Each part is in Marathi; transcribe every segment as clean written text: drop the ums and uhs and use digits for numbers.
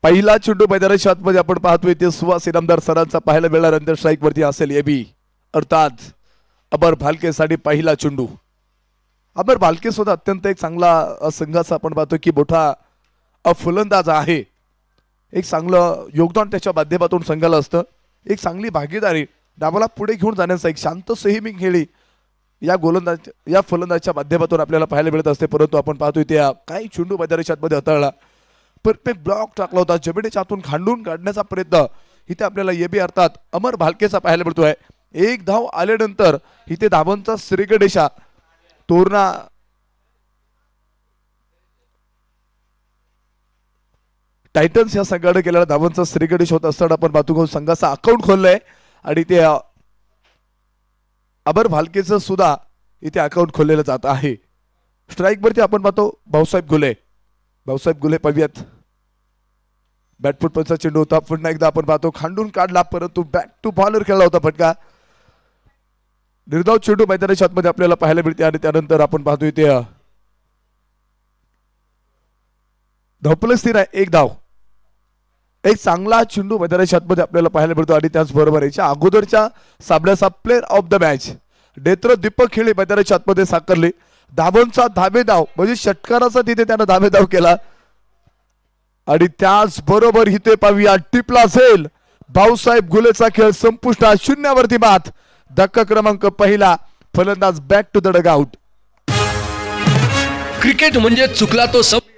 पहिला चेंडू मैदानाच्या आतमध्ये आपण पाहतोय ते सुहास इनामदार सरांचा पाहायला मिळाल्यानंतर स्ट्राईक वरती असेल एबी अर्थात अमर भालकेसाठी पहिला चेंडू. अमर भालके सुद्धा अत्यंत एक चांगला संघाचा आपण पाहतो की मोठा फलंदाज आहे. एक चांगलं योगदान त्याच्या माध्यमातून संघाला असतं. एक चांगली भागीदारी डावाला पुढे घेऊन जाण्याचा एक शांत संयमी खेळी या फलंदाजच्या माध्यमातून आपल्याला पाहायला मिळत असते. परंतु आपण पाहतोय त्या काही चेंडू मैदानाच्या आतमध्ये हाताळला परफेक्ट ब्लॉक टाकला होता. जमिनीच्या आतून खांडून काढण्याचा प्रयत्न इथे आपल्याला एबी अर्थात अमर भालकेचा पाहायला मिळतोय. एक धाव आल्यानंतर इथे धावांचा श्रीगणेशा तोरणा टायटन्स या संघाने केलेला धावांचा श्रीगणेश होत असताना आपण पाहतो संघाचा अकाउंट खोललंय आणि ते अमर भालकेचं सुद्धा इथे अकाउंट खोललेलं जात आहे. स्ट्राईक वरती आपण पाहतो भाऊसाहेब गुले पाहूयात. बॅटफुट पंचा चेंडू होता. पुन्हा एकदा आपण पाहतो खांडून काढला परंतु बॅक टू बॉलर खेळला होता फटका. निर्धाव चेंडू मैदानाच्या आतमध्ये आपल्याला पाहायला मिळते आणि त्यानंतर आपण पाहतोय ते धावपल स्थिर आहे. एक धाव एक चांगला चेंडू मैदानाच्या आतमध्ये आपल्याला पाहायला मिळतो आणि त्याचबरोबर याच्या अगोदरच्या सामन्याचा प्लेअर ऑफ द मॅच नेत्र दीपक खेळे मैदानाच्या आतमध्ये साकारले. धावांचा धावेधाव म्हणजे षटकाराचा तिथे त्यानं धावेधाव केला आणि त्याचबरोबर इथे पाहूया टिपला असेल भाऊसाहेब गुलेचा खेळ संपुष्टात. शून्यावरती बाद. धक्का क्रमांक पहिला. फलंदाज back to the dugout. Cricket म्हणजे चुकला तो सब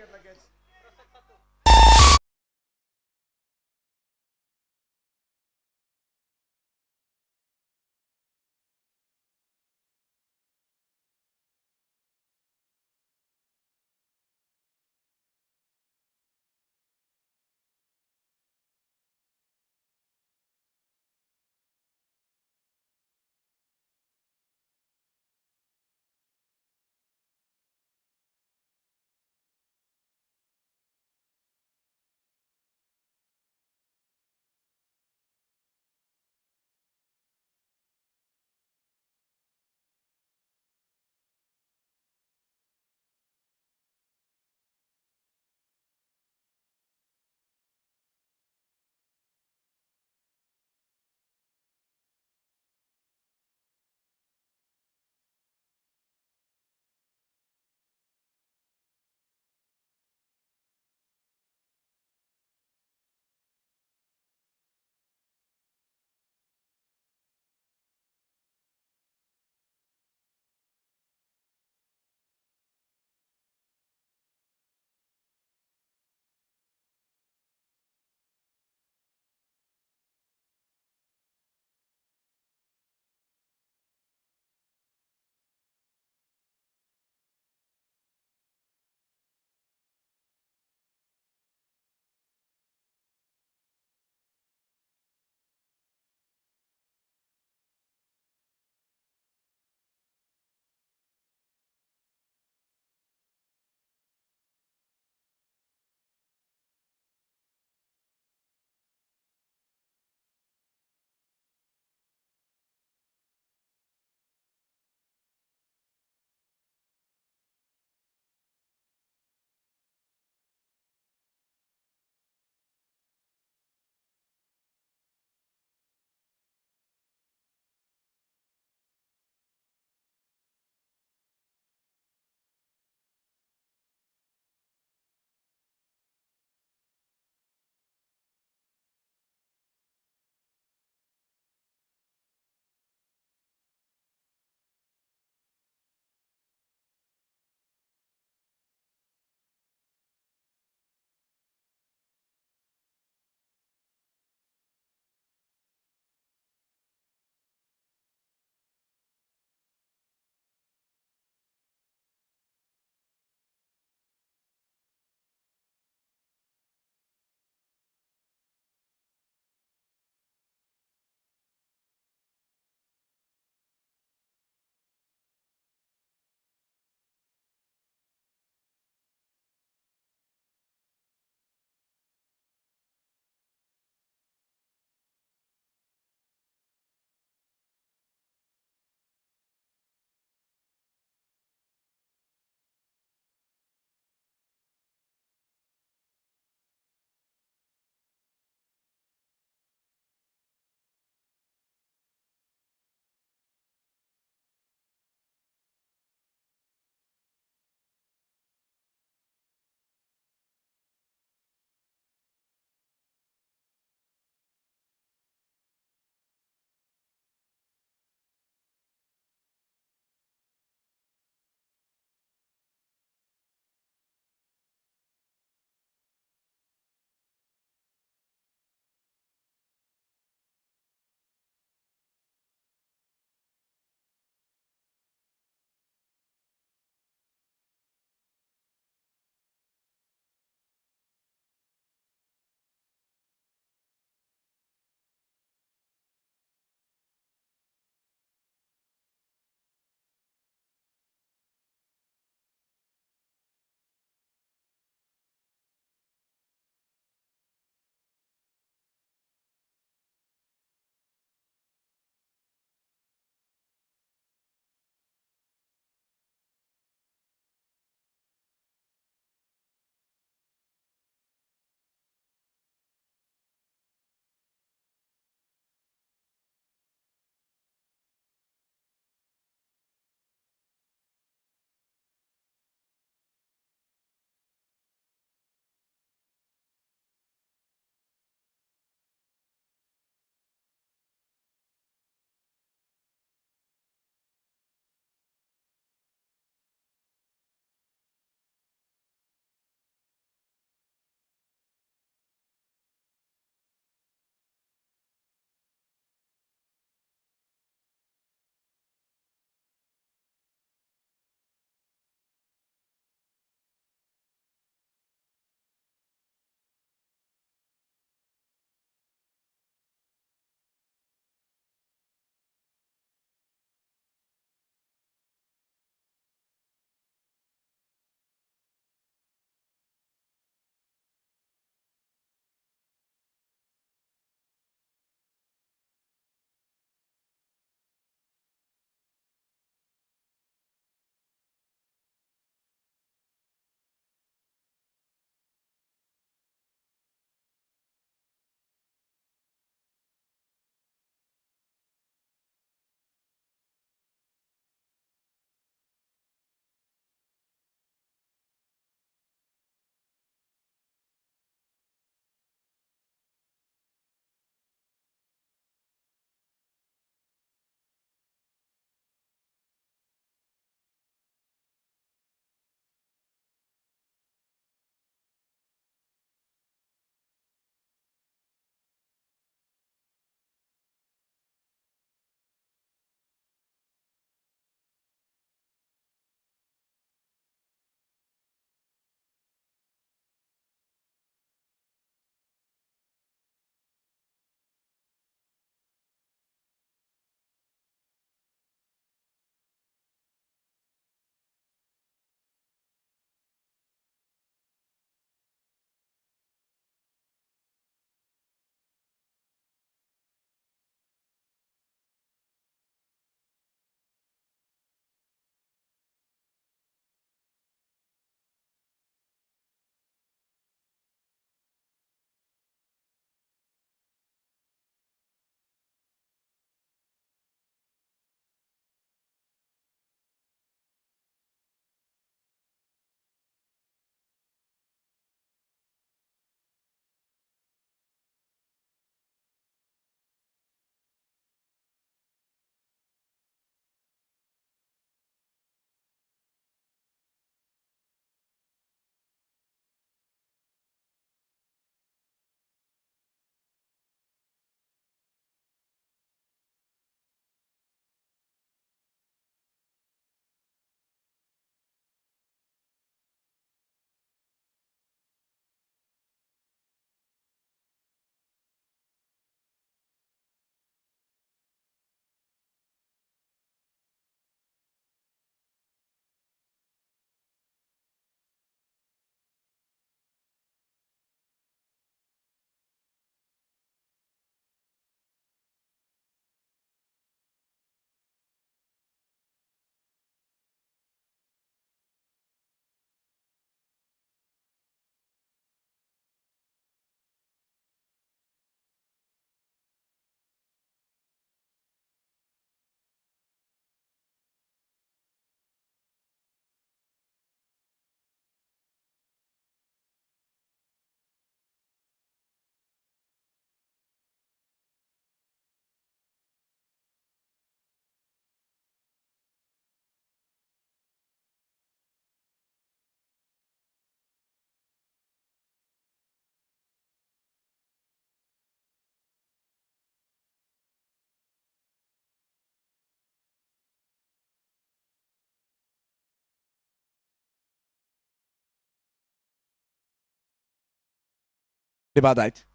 ते बाद आहेत.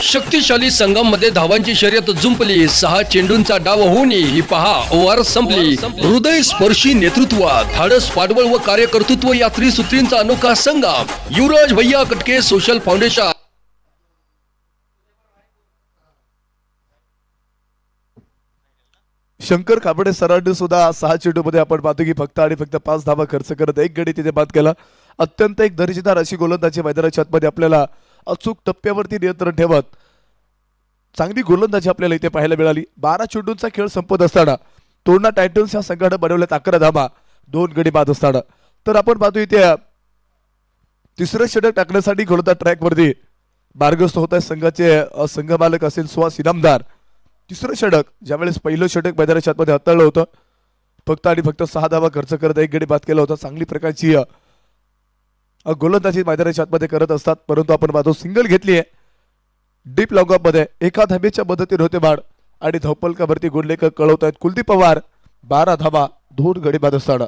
शक्तिशाली संघामध्ये धावांची शर्यत जुंपली. 6 चेंडूंचा डाव होऊन ही पहा ओव्हर संपली. हृदय स्पर्शी नेतृत्व, धाडस, पाठबळ व कार्यकर्तृत्व या त्रिसूत्रींचा अनोखा संगम. युवराज भैया कटके सोशल फाउंडेशन. शंकर काबडे सरांनी सुद्धा 6 चेंडूमध्ये आपण पाहतो की फक्त आणि फक्त 5 धावा खर्च करत एक गडी तिथे बाद केला. अत्यंत एक दर्जेदार अशी गोलंदाजी मैदानाच्या आतमध्ये आपल्याला अचूक टप्प्यावरती नियंत्रण ठेवत चांगली गोलंदाजी आपल्याला इथे पाहायला मिळाली. 12 चेंडूंचा खेळ संपत असताना तोरणा टायटन्स या संघाने बनवल्यात 11 धावा, 2 गडी बाद असताना. तर आपण पाहतो इथे तिसरं षटक टाकण्यासाठी गोलंदाज ट्रॅकवरती मार्गस्थ होत आहे संघाचे संघ मालक असेल सुहास इनामदार. तिसरं षटक ज्यावेळेस पहिलं षटक मैदानाच्या आतमध्ये हाताळलं होतं, फक्त आणि फक्त 6 धावा खर्च करत एक गडी बाद केला होता. चांगली प्रकारची गोलंदाजी मैदानाच्या आतमध्ये करत असतात, परंतु आपण पाहतो सिंगल घेतली आहे डीप लॉंगऑफ मध्ये. एका धाबेच्या मदतीने होते बाड आणि धावपलकावरती गोललेखक कळवत आहेत कुलदीप पवार. 12 धावा, 2 गडी बाद असताना.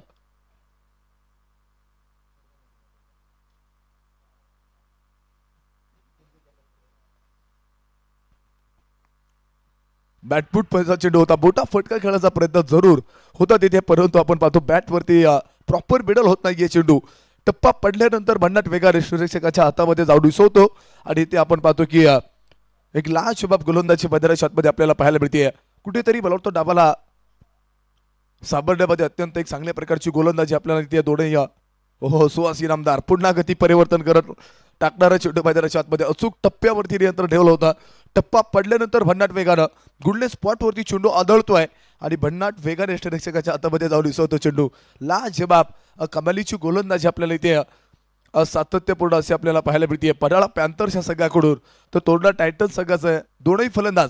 बॅटफूट पैसा चेंडू होता, बोटा फटका खेळायचा प्रयत्न जरूर होता तिथे, परंतु आपण पाहतो बॅटवरती प्रॉपर मिडल होत नाहीये चेंडू. टप्पा पडल्यानंतर भन्नाट वेगाने सुरक्षकाच्या हातामध्ये जाऊ दिसवतो आणि ते आपण पाहतो की एक लाजवाब गोलंदाजी मैदानाच्या आतमध्ये आपल्याला पाहायला मिळते. कुठेतरी मला वाटतं डाबाला साबरड्यामध्ये अत्यंत एक चांगल्या प्रकारची गोलंदाजी आपल्याला इथे दोन्ही ओहो सुहास इनामदार पुन्हा गती परिवर्तन करत टाकणारा चेंडू मैदानाच्या आतमध्ये अचूक टप्प्यावरती नियंत्रण ठेवलं होता. टप्पा पडल्यानंतर भन्नाट वेगानं गुडले स्पॉटवरती चेंडू आदळतोय आणि भन्नाट वेगाने यष्टिरक्षकाच्या हातामध्ये जाऊन दिसवतो चेंडू. लाजवाब कमालीची गोलंदाजी आपल्याला इथे सातत्यपूर्ण असे आपल्याला पाहायला मिळते. पडाळा पॅन्थर्स या संघाकडून तर तोरणा टायटन्स संघाचे दोनही फलंदाज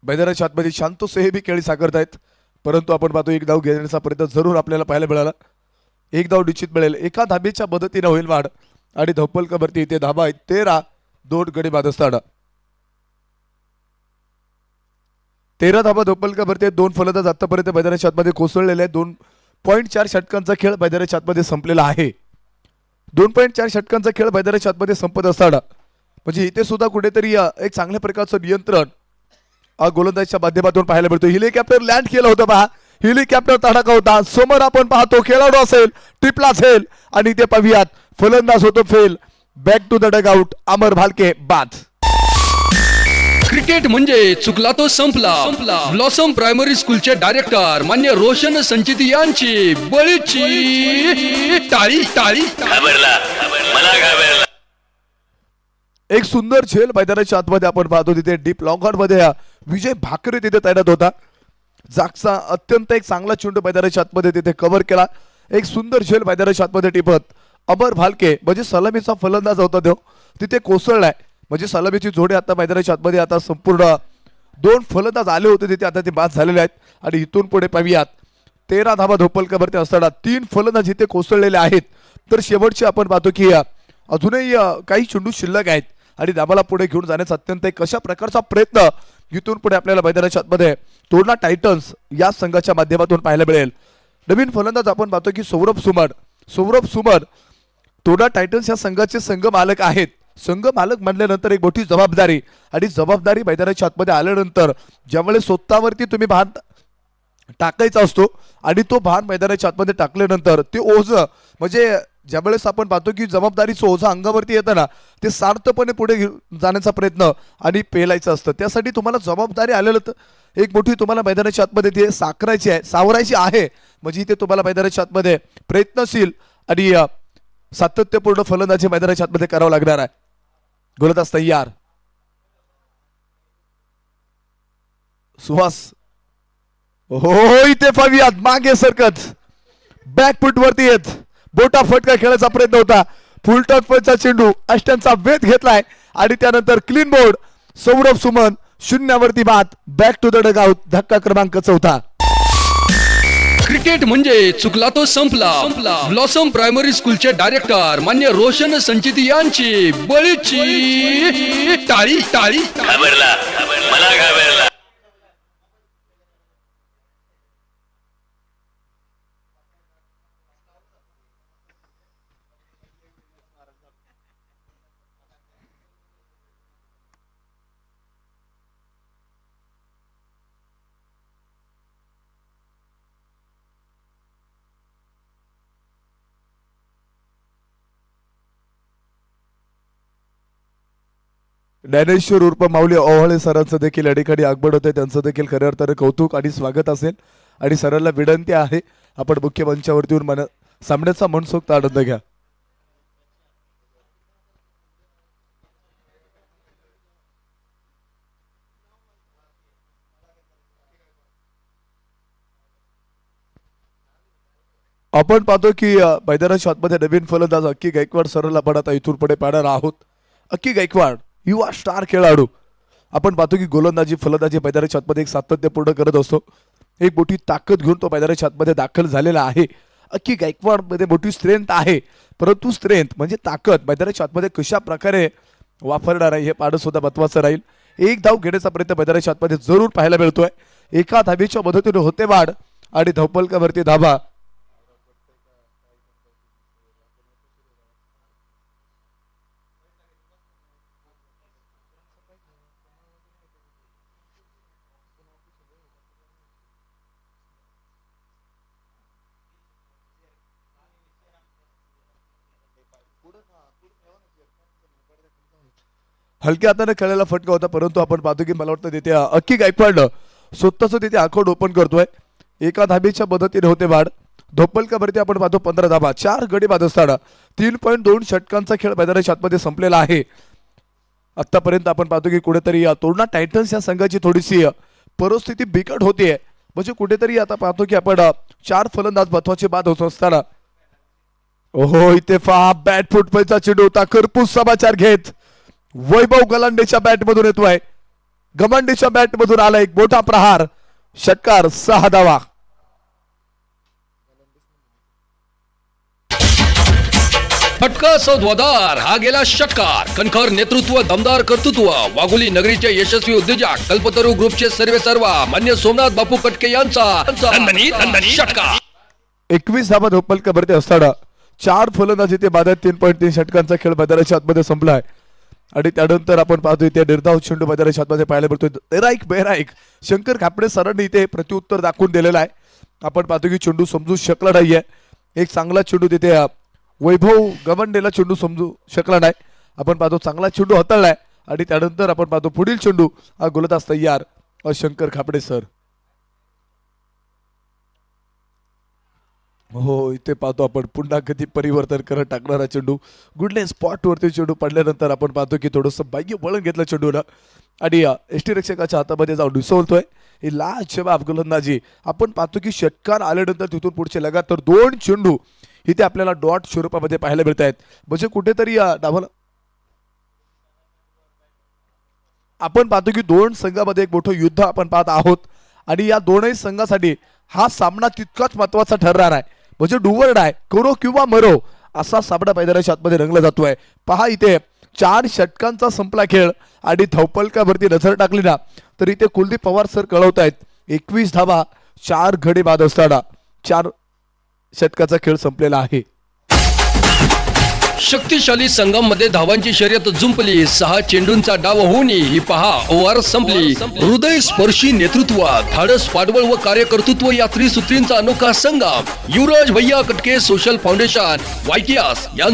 मैदानाच्या आतमध्ये शांत सोहेबी खेळी साकारत आहेत, परंतु आपण पाहतो एक धाव घेण्याचा प्रयत्न जरूर आपल्याला पाहायला मिळाला. एक धाव निश्चित मिळेल. एका धाबेच्या मदतीने होईल वाढ आणि धवपलकावरती इथे धाबा आहेत 13, 2 गडी बाद असताना. 13 धाबा धवपलकावरती 2 फलंदाज आतापर्यंत मैदानाच्या आतमध्ये कोसळलेले आहेत. 2.4 षटकांचा खेळ मैदानाच्या आतमध्ये संपलेला आहे. 2.4 षटकांचा खेळ मैदानाच्या आतमध्ये संपत असताना म्हणजे इथे सुद्धा कुठेतरी एक चांगल्या प्रकारचं नियंत्रण गोलंदाजीच्या माध्यमातून पाहायला मिळतो. हेलिकॉप्टर लँड केलं होतं पहा, हेलिकॉप्टर तडाखा होता. समोर आपण पाहतो खेळाडू असेल, टिपला असेल आणि इथे पाहूयात फलंदाज होतो fail. Back to the dugout, Amar Bhalke बाद. क्रिकेट म्हणजे चुकला तो संपला. ब्लॉसम प्रायमरी स्कूलचे डायरेक्टर मान्य रोशन संचित यांची बळीची टाळी टाळी. एक सुंदर झेल मैदानाच्या आतमध्ये आपण पाहतो. तिथे डीप लॉंग मध्ये विजय भाकरे तिथे तैनात होता. जागचा अत्यंत एक चांगला चेंडू मैदानाच्या आतमध्ये तिथे कव्हर केला. एक सुंदर झेल मैदानाच्या आतमध्ये टिपत अमर भालके म्हणजे सलामीचा फलंदाज होता तो तिथे कोसळलाय. म्हणजे सलामीची जोडी आता मैदानाच्या आतमध्ये आता संपूर्ण 2 फलंदाज आले होते तिथे, आता ते बाद झालेले आहेत. आणि इथून पुढे पाहूयात 13 धावा धोपलकावरती असताना 3 फलंदाज इथे कोसळलेले आहेत. तर शेवटचे आपण पाहतो की अजूनही काही चेंडू शिल्लक आहेत आणि धाबाला पुढे घेऊन जाण्याचा अत्यंत एक कशा प्रकारचा प्रयत्न इथून पुढे आपल्याला मैदानाच्या आतमध्ये तोरणा टायटन्स या संघाच्या माध्यमातून पाहायला मिळेल. नवीन फलंदाज आपण पाहतो की सौरभ सुमन तोरणा टायटन्स या संघाचे संघ मालक आहेत. संघ मालक म्हणल्यानंतर एक मोठी जबाबदारी मैदानाच्या आतमध्ये आल्यानंतर ज्यावेळेस स्वतःवरती तुम्ही भान टाकायचा असतो आणि तो भान मैदानाच्या आतमध्ये टाकल्यानंतर ते ओझं म्हणजे ज्यावेळेस आपण पाहतो की जबाबदारीचं ओझं अंगावरती येतं ना, ते सार्थपणे पुढे जाण्याचा प्रयत्न आणि पेलायचं असतं. त्यासाठी तुम्हाला जबाबदारी आलेलं एक मोठी तुम्हाला मैदानाच्या आतमध्ये ते सावरायची आहे. म्हणजे इथे तुम्हाला मैदानाच्या आतमध्ये प्रयत्नशील आणि सातत्यपूर्ण फलंदाजी मैदानाच्या आतमध्ये करावं लागणार आहे. गोलंदाज तयार. सुहास हो इथे पाहूयात मागे सरकत बॅकफुट वरती येत बोटा फटका खेळायचा प्रयत्न होता. फुलटॉस पंचा चेंडू अष्टांचा वेध घेतलाय आणि त्यानंतर क्लीन बोर्ड. सौरभ सुमन 0वरती बाद. Back to the dugout. धक्का क्रमांक 4. क्रिकेट म्हणजे चुकला तो संपला. ब्लॉसम प्रायमरी स्कूलचे डायरेक्टर मान्य रोशन संचित यांची बळीची टाळी टाळी. घाबरला मला घाबरला. ज्ञानेश्वर उर्फ माऊली ओवाळे सरांचं देखील अडीकडी आगमन होते. त्यांचं देखील खऱ्या अर्थाने कौतुक आणि स्वागत असेल. आणि सरांना विनंती आहे आपण मुख्य मंचावरती येऊन सामन्याचा मनसोक्त आनंद घ्या. आपण पाहतो की मैदानाच्या आतमध्ये नवीन फलंदाज अक्की गायकवाड सरांना आपण आता इथून पुढे पाहणार आहोत. अक्की गायकवाड युवा स्टार खेळाडू. आपण पाहतो की गोलंदाजी फलंदाजी मैदानाच्या आतमध्ये एक सातत्यपूर्ण करत असतो. एक मोठी ताकद घेऊन तो मैदानाच्या आतमध्ये दाखल झालेला आहे. अक्की गायकवाड मध्ये मोठी स्ट्रेंथ आहे, परंतु स्ट्रेंथ म्हणजे ताकद मैदानाच्या आतमध्ये कशा प्रकारे वापरणार आहे हे पाहणं सुद्धा महत्वाचं राहील. एक धाव घेण्याचा प्रयत्न मैदानाच्या आतमध्ये जरूर पाहायला मिळतोय. एका धावेच्या मदतीने होते वाढ आणि धावपलकावरती धावा. हलक्या हाताने खेळायला फटका होता, परंतु आपण पाहतो की मला वाटतं तिथे अक्की गायकवाड स्वतःच तिथे अकाउंट ओपन करतोय. एका धाबेच्या मदतीने होते वाढ. धोपलकावरती आपण पाहतो 15 धाबा, 4 गडी बाद असताना 3.2 षटकांचा खेळ मैदानाच्या आतमध्ये संपलेला आहे. आतापर्यंत आपण पाहतो की कुठेतरी तोरणा टायटन्स या संघाची थोडीशी परिस्थिती बिकट होतीये. म्हणजे कुठेतरी आता पाहतो की आपण 4 फलंदाज महत्वाचे बाद होत असताना ओहो इथे बॅट फुटपैचा चेंडू होता. करपूस समाचार घेत वैभव गलांडेच्या बॅट मधून येतोय. गमांडेच्या बॅट मधून आला एक मोठा प्रहार. षटकार 6 धावा. फटका सौद्वादार हा गेला षटकार. कणखर नेतृत्व, दमदार कर्तृत्व, वाघोली नगरीचे यशस्वी उद्योजक कल्पतरू ग्रुपचे सर्वेसर्वा मान्य सोमनाथ बापू कटके यांचा षटकार. 21 धावा धोपलकावरती असताना 4 फलंदाजी ते बाद 3.3 षटकांचा खेळ मैदानाच्या आतमध्ये संपलाय. आणि त्यानंतर आपण पाहतोय त्या निर्धाव चेंडू मैदानाच्या आतमध्ये पाहायला मिळतोय. बेराईक शंकर खापडे सरांनी इथे प्रत्युत्तर दाखवून दिलेला आहे. आपण पाहतो की चेंडू समजू शकला नाहीये. एक चांगला चेंडू तिथे वैभव गवंडेला चेंडू समजू शकला नाही. आपण पाहतो चांगला चेंडू हाताळलाय आणि त्यानंतर आपण पाहतो पुढील चेंडू हा गोलंदाज तयार शंकर खापडे सर. हो इथे पाहतो आपण पुन्हा कधी परिवर्तन करत टाकणारा चेंडू. गुडले स्पॉट वरती चेंडू पडल्यानंतर आपण पाहतो की थोडंसं बाह्य वळण घेतलं चेंडूला आणि एसटी रक्षकाच्या हातामध्ये जाऊन डिसवतोय. ही लाजवाब गोलंदाजी. आपण पाहतो की षटकार आल्यानंतर तिथून पुढचे लगातार 2 चेंडू इथे आपल्याला डॉट स्वरूपामध्ये पाहायला मिळत आहेत. म्हणजे कुठेतरी डावाला आपण पाहतो की 2 संघामध्ये एक मोठं युद्ध आपण पाहत आहोत आणि या दोनही संघासाठी हा सामना तितकाच महत्वाचा ठरणार आहे. म्हणजे डुवर डाय करो किंवा मरो असा सामना मैदानाच्या आतमध्ये रंगला जातोय. पहा इथे 4 षटकांचा संपला खेळ आणि धावपलकावरती नजर टाकली ना तर इथे कुलदीप पवार सर कळवतायत 21 धावा 4 गडी बाद असताना 4 षटकाचा खेळ संपलेला आहे. शक्तिशाली संघामध्ये धावांची शर्यत जुंपली. 6 चेंडूंचा डाव होऊन ही पहा ओव्हर संपली. हृदय स्पर्शी नेतृत्व, धाडस, पाठबळ व कार्यकर्तृत्व या त्रिसूत्रींचा अनोखा संगम. युवराज भैया कटके सोशल फाउंडेशन वायटीआस या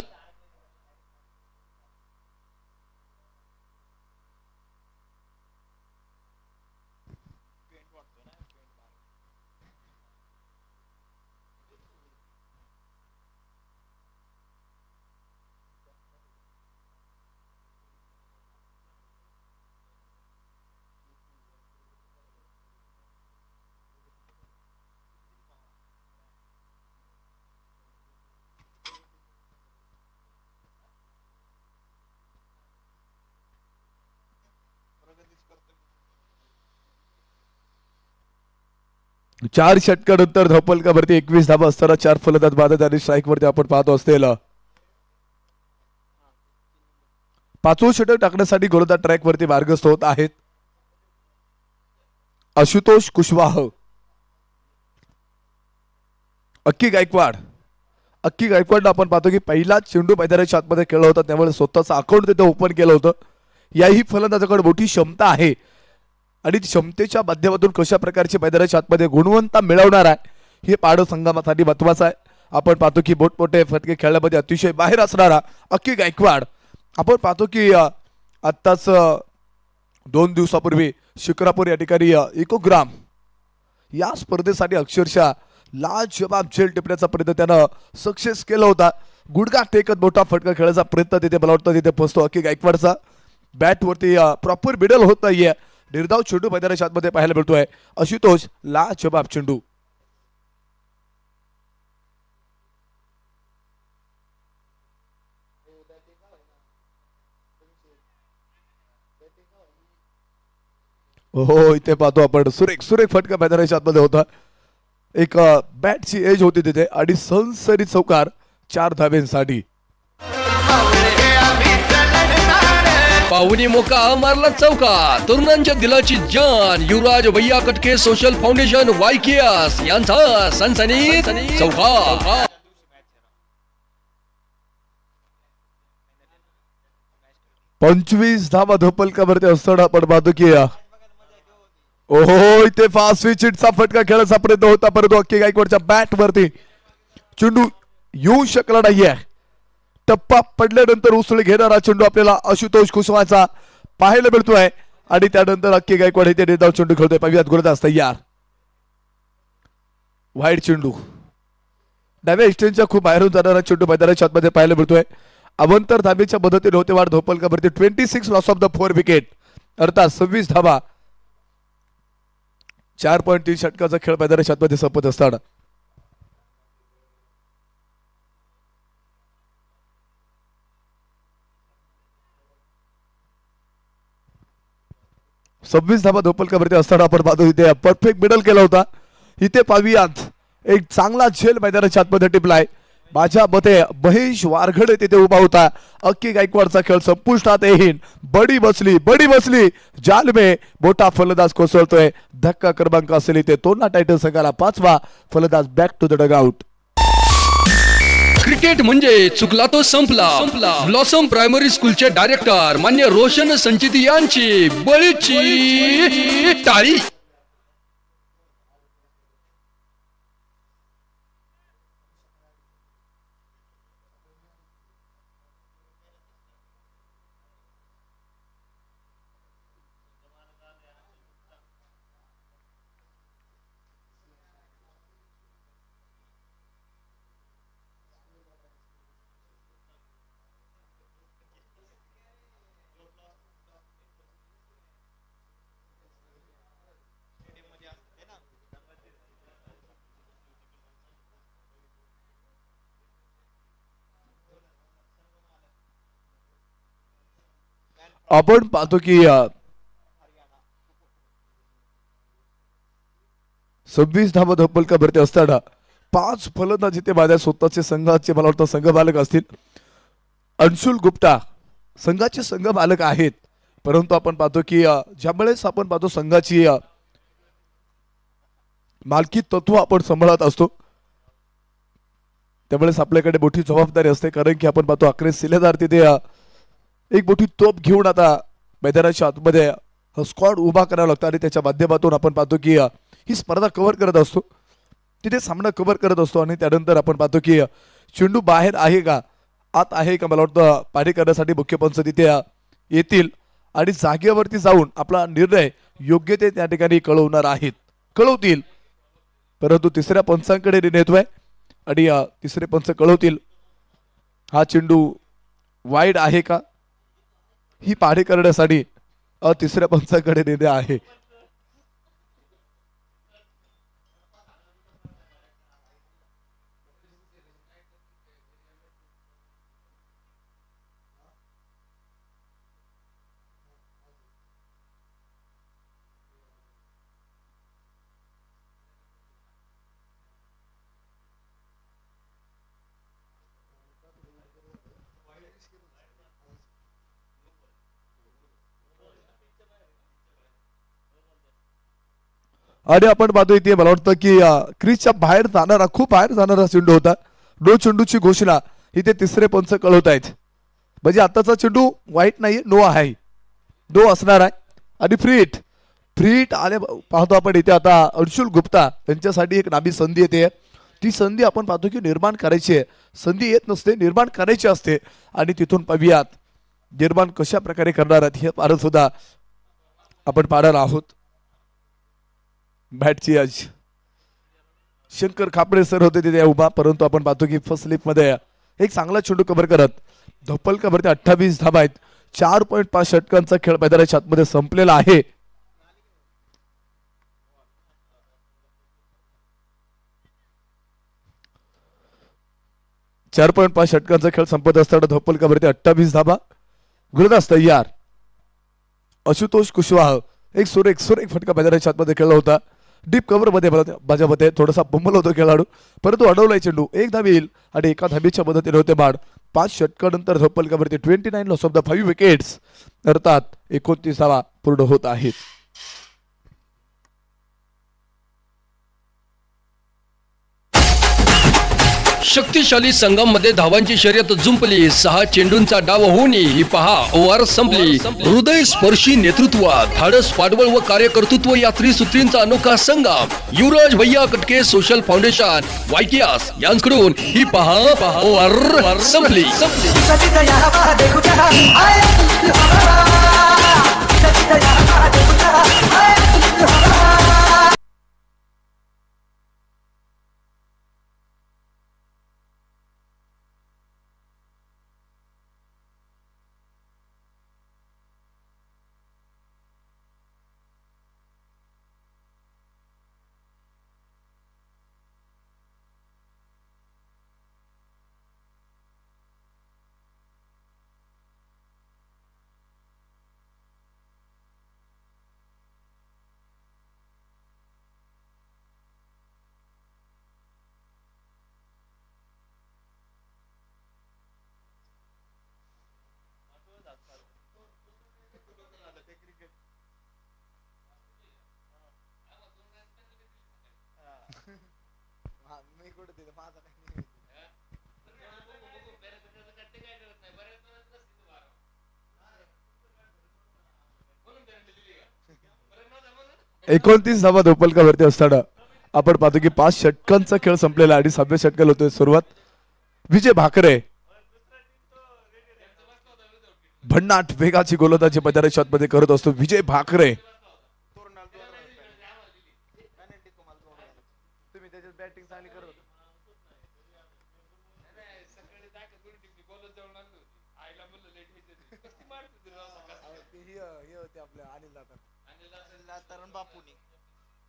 4 षटकानंतर धोपलकावरती 21 धावा असताना 4 फलंदाज बाद आणि स्ट्राईक वरती आपण पाहतो असलेलं पाचवं षटक टाकण्यासाठी गोलंदाज ट्रॅक वरती मार्गस्थ होत आहेत आशुतोष कुशवाह. अक्की गायकवाड आपण पाहतो की पहिला चेंडू मैदानाच्या आतमध्ये खेळला होता त्यामुळे स्वतःचं अकाउंट तिथे ओपन केलं होतं. याही फलंदाजाकडे मोठी क्षमता आहे आणि क्षमतेच्या माध्यमातून कशा प्रकारचे मैदानाच्या आतमध्ये गुणवत्ता मिळवणार आहे हे पाडो संगमासाठी महत्वाचं आहे. आपण पाहतो की मोठमोठे फटके खेळण्यामध्ये अतिशय बाहेर असणारा अक्की गायकवाड आपण पाहतो की आत्ताच 2 दिवसापूर्वी शिक्रापूर या ठिकाणी इकोग्राम या स्पर्धेसाठी अक्षरशः लाजवाब झेल टिपण्याचा प्रयत्न त्यानं सक्सेस केला होता. गुडघा टेकत मोठा फटका खेळायचा प्रयत्न तिथे मला वाटतं तिथे फसतो अक्की गायकवाडचा. बॅटवरती प्रॉपर मिडल होत नाहीये. निर्धाव चेंडू मैदानाच्या आतमध्ये पाहायला मिळतोय. आशुतोष लाजवाब चेंडू. हो इथे पाहतो आपण सुरेख फटका मैदानाच्या आतमध्ये होता. एक बॅटची एज होती तिथे आणि सनसरी चौकार 4 धाब्यांसाठी. पाहुणी मोका मारला चौका. तरुणांच्या दिलाची जान युवराज भैया कटके सोशल फाउंडेशन वायकेएस यांचा सनसनी चौका. पंचवीस धावा धोपलकावरती असताना आपण पाहतो की ओहो इथे फास्ट स्विचचा फटका खेळायचा प्रयत्न होता परंतु अक्की गायकवाडच्या बॅट वरती चेंडू येऊ शकला नाहीये. टप्पा पडल्यानंतर उसळी घेणारा चेंडू आपल्याला आशुतोष कुशवाचा पाहायला मिळतोय आणि त्यानंतर अक्की गायकवाड इथे निर्धाव चेंडू खेळतोय. पाहिजे गोलंदाज तयार. वाईड चेंडू डाव्या इष्टेंच्या खूप बाहेरून जाणारा चेंडू मैदानाच्या आतमध्ये पाहायला मिळतोय. अवंतर धाबेच्या मदतीने होते वाढ धोपलकावरती 26 लॉस ऑफ द 4 विकेट अर्थात 26 धाबा. 4.3 षटकाचा खेळ मैदानाच्या आतमध्ये संपत असताना सव्वीस धाबा धोपलकावरती असताना आपण पाहतो इथे परफेक्ट मिडल केला होता. इथे पाहूयात एक चांगला झेल मैदानाच्या आतमध्ये टिपलाय. माझ्या मते महेश वारघडे तिथे उभा होता. अक्की गायकवाडचा खेळ संपुष्टात येईन. बडी बसली जाल में मोठा फलंदाज कोसळतोय. धक्का क्रमांक असेल इथे तोरणा टायटल संघाला 5वा फलंदाज back to the dugout. Cricket म्हणजे चुकला तो संपला. ब्लॉसम प्रायमरी स्कूलचे डायरेक्टर मान्य रोशन संचित यांची बळीची टाळी. आपण पाहतो की 26 धावा धोपलकावरती असताना 5 फलंदाज इथे माझ्या स्वतःचे संघाचे मला वाटतं संघ मालक असतील. अंशुल गुप्ता संघाचे संघ मालक आहेत परंतु आपण पाहतो की ज्यावेळेस आपण पाहतो संघाची मालकी तत्व आपण सांभाळत असतो त्यावेळेस आपल्याकडे मोठी जबाबदारी असते कारण की आपण पाहतो अकरे सिलेदार तिथे एक मोठी तोप घेऊन आता मैदानाच्या आतमध्ये स्क्वॉड उभा करावा लागतो आणि त्याच्या माध्यमातून आपण पाहतो की ही स्पर्धा कव्हर करत असतो. तिथे सामना कव्हर करत असतो आणि त्यानंतर आपण पाहतो की चेंडू बाहेर आहे का आत आहे का मला वाटतं पाणी करण्यासाठी मुख्य पंच तिथे येतील आणि जागेवरती जाऊन आपला निर्णय योग्य ते त्या ठिकाणी कळवतील. परंतु तिसऱ्या पंचांकडे नेतोय आणि तिसरे पंच कळवतील हा चेंडू वाईड आहे का ही पाहणी करण्यासाठी तिसऱ्या पंचाकडे नेणे आहे. आणि आपण पाहतो इथे मला वाटतं की क्रीजच्या बाहेर जाणारा खूप बाहेर जाणारा चेंडू होता. नो चेंडूची घोषणा इथे तिसरे पंच कळवत आहेत. म्हणजे आताचा चेंडू वाईट नाही, नो आहे, नो असणार आहे. आणि फ्रीट आले पाहतो आपण इथे आता अंशुल गुप्ता त्यांच्यासाठी एक नामी संधी येते. ती संधी आपण पाहतो की निर्माण करायची आहे. संधी येत नसते, निर्माण करायची असते. आणि तिथून पाहूयात निर्माण कशा प्रकारे करणार आहेत हे पाहत सुद्धा आपण पाहणार आहोत. बॅटची आज शंकर खापरे सर होते तिथे उभा, परंतु आपण पाहतो की फर्स्ट स्लिप मध्ये एक चांगला चेंडू कव्हर करत धप्पल कव्हरते 28 धाबा आहेत. 4.5 षटकांचा खेळ मैदानाच्या आतमध्ये संपलेला आहे. चार 4.5 षटकांचा खेळ संपत असताना धप्पल कव्हरते 28 धाबा. गुलदास तयार. आशुतोष कुशवाह एक सुरेख फटका मैदानाच्या आतमध्ये खेळला होता. डीप कव्हर मध्ये माझ्या मते थोडासा बुंबल होतो खेळाडू, परंतु अडवलाय चेंडू. एक धाव येईल आणि एका धाबीच्या मदतीने होते बाद. 5 षटकानंतर धप्पल कव्हरते 29 लॉस ऑफ द 5 विकेट्स, अर्थात 29 धावा पूर्ण होत आहेत. शक्तिशाली संघामध्ये धावांची शर्यत जुंपली. 6 चेंडूंचा डाव होऊन ही पहा ओव्हर संपली. हृदय स्पर्शी नेतृत्व, धाडस पाठबळ व कार्यकर्तृत्व या त्रिसूत्रींचा अनोखा संगम. युवराज भैया कटके सोशल फाउंडेशन वायकियास यांकडून ही पहा ओव्हर संपली. एकोणतीस धावा धोपल कव्हरती असताना आपण पाहतो की 5 षटकांचा खेळ संपलेला आणि 6व्या षटकाला होतोय सुरुवात. विजय भाकरे भन्नाट वेगाची गोलंदाजी मैदानाच्या आतमध्ये करत असतो. विजय भाकरे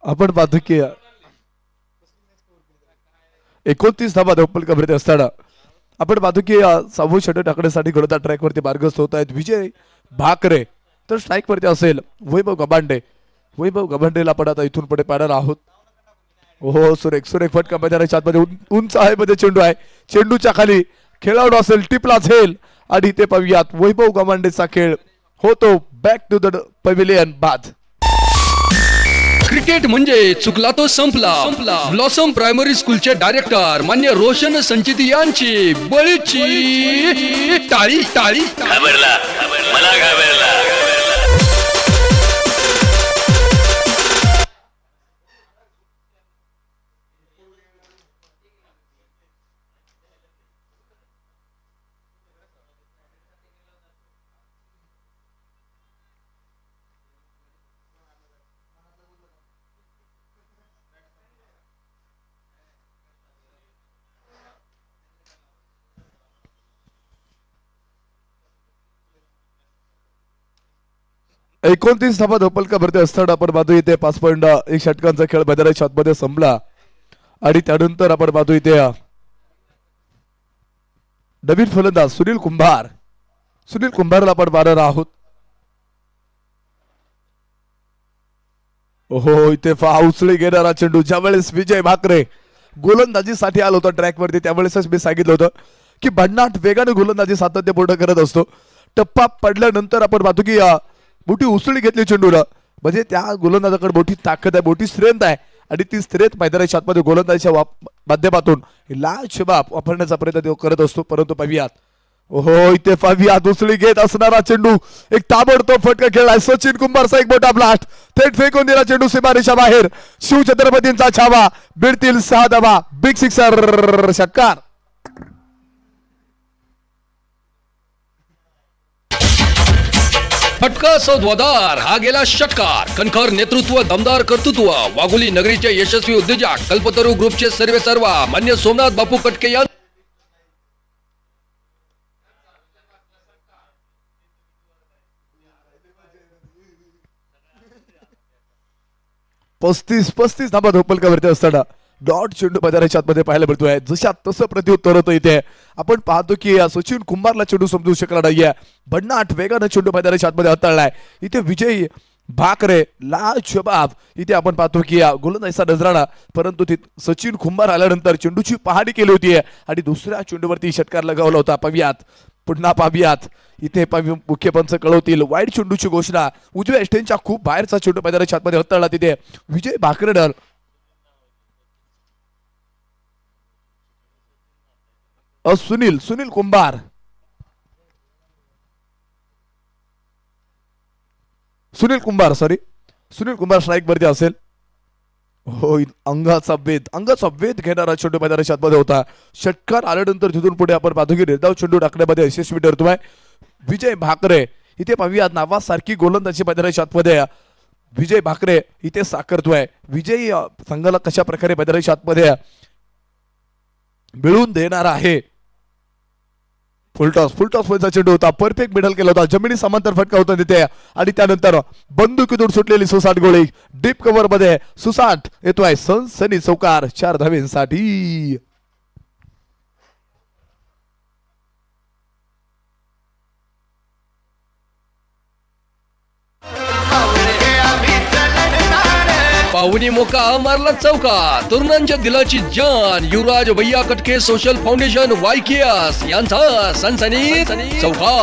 आपण पाहतो की 29 धावा धोपल कव्हरती असताना आपण पाहतो की 6वं षटक टाकण्यासाठी गोलंदाज ट्रॅक वरती मार्गस्थ होत आहेत. विजय भाकरे तर स्ट्राईक वरती असेल वैभव गबांडेला आपण आता इथून पुढे पाहणार आहोत. हो सुरेख फटका मैदानाच्या आतमध्ये उंच आहे मध्ये चेंडू आहे. चेंडूच्या खाली खेळाडू असेल टिपला झेल आणि इथे पाहूयात वैभव गबांडेचा खेळ होतो बॅक टू द पॅव्हिलियन बाद. क्रिकेट म्हणजे चुकला तो संपला. ब्लॉसम प्रायमरी स्कूलचे डायरेक्टर मान्य रोशन संचित यांची बळीची टाळी. घाबरला मला घाबरला. एकोणतीस धावा धोपल कव्हरती असताना आपण पाहतो इथे 5.1 षटकांचा खेळ मैदानाच्या आतमध्ये संपला आणि त्यानंतर आपण पाहतो इथे नवीन फलंदाज सुनील कुंभारला आपण पाहणार आहोत. ओहो इथे उचली घेणारा चेंडू. ज्यावेळेस विजय भाकरे गोलंदाजीसाठी आला होता ट्रॅक वरती त्यावेळेसच मी सांगितलं होतं की भन्नाट वेगाने गोलंदाजी सातत्यपूर्ण करत असतो. टप्पा पडल्यानंतर आपण पाहतो की मोठी उसळी घेतली चेंडूला, म्हणजे त्या गोलंदाजाकडे मोठी ताकद आहे, मोठी स्ट्रेंथ आहे आणि ती स्ट्रेंथ मैदानाच्या आतमध्ये गोलंदाजीच्या माध्यमातून लाजबाब वापरण्याचा प्रयत्न तो करत असतो. परंतु पाहूयात, ओहो इथे पाहूया दुसरी घेत असणारा चेंडू, एक ताबडतोब फटका खेळलाय सचिन कुंभारचा, एक मोठा ब्लास्ट थेट फेकून दिला चेंडू सीमारेषा बाहेर. शिवछत्रपतींचा छावा, भिडतील 6 धावा, बिग सिक्सर, षटकार. फटका सौद्वादार, हा गेला षटकार. कणखर नेतृत्व, दमदार कर्तृत्व, वाघोली नगरीचे यशस्वी उद्योजक कल्पतरू ग्रुपचे सर्वेसर्वा मान्य सोमनाथ बापू कटके या 35 धाबा धोपलकावरती असताना डॉट चेंडू मैदानाच्या आतमध्ये पाहायला मिळतोय. जशा तसं प्रत्युत्तर होतं इथे. आपण पाहतो की सचिन कुंभारला चेंडू समजू शकला नाहीये. भन्नाट वेगानं चेंडू मैदानाच्या आतमध्ये हाताळलाय. इथे विजय भाकरे लाजबाब, इथे आपण पाहतो की गोलंदाजीचा नजराणा, परंतु सचिन कुंभार आल्यानंतर चेंडूची पहाडी केली होती आणि दुसऱ्या चेंडूवरती षटकार लगावला होता. पाहूयात, पुन्हा पाहूयात. इथे मुख्य पंच कळवतील वाईड चेंडूची घोषणा. उजव्या एस्टेनच्या खूप बाहेरचा चेंडू मैदानाच्या आतमध्ये हाताळला तिथे विजय भाकरे. सुनील कुंभार, सुनील कुंभार स्ट्राईक वरती असेल. हो, अंगाचा वेध घेणारा चेंडू मैदानाच्या आतमध्ये होता. षटकार आल्यानंतर तिथून पुढे आपण पाहतो की निर्धाव चेंडू टाकण्यामध्ये यशस्वी ठरतोय विजय भाकरे. इथे पाहूयात, नावासारखी गोलंदाजी मैदानाच्या आतमध्ये विजय भाकरे इथे साकारतोय. विजय संघाला कशा प्रकारे मैदानाच्या आतमध्ये मिळून देणार आहे. फुलटॉस वरचा चेंडू होता, परफेक्ट मिडल केला होता, जमिनी समांतर फटका होता तिथे आणि त्यानंतर बंदुकीतून सुटलेली सुसाट गोळी डीप कव्हर मध्ये सुसाट येतोय सनसनी चौकार 4 धावेंसाठी. पाहुणी मोका मारला चौका. तरुणांच्या दिलाची जान युवराज भैया कटके सोशल फाउंडेशन वायकेएस यांचा सनसनी चौका.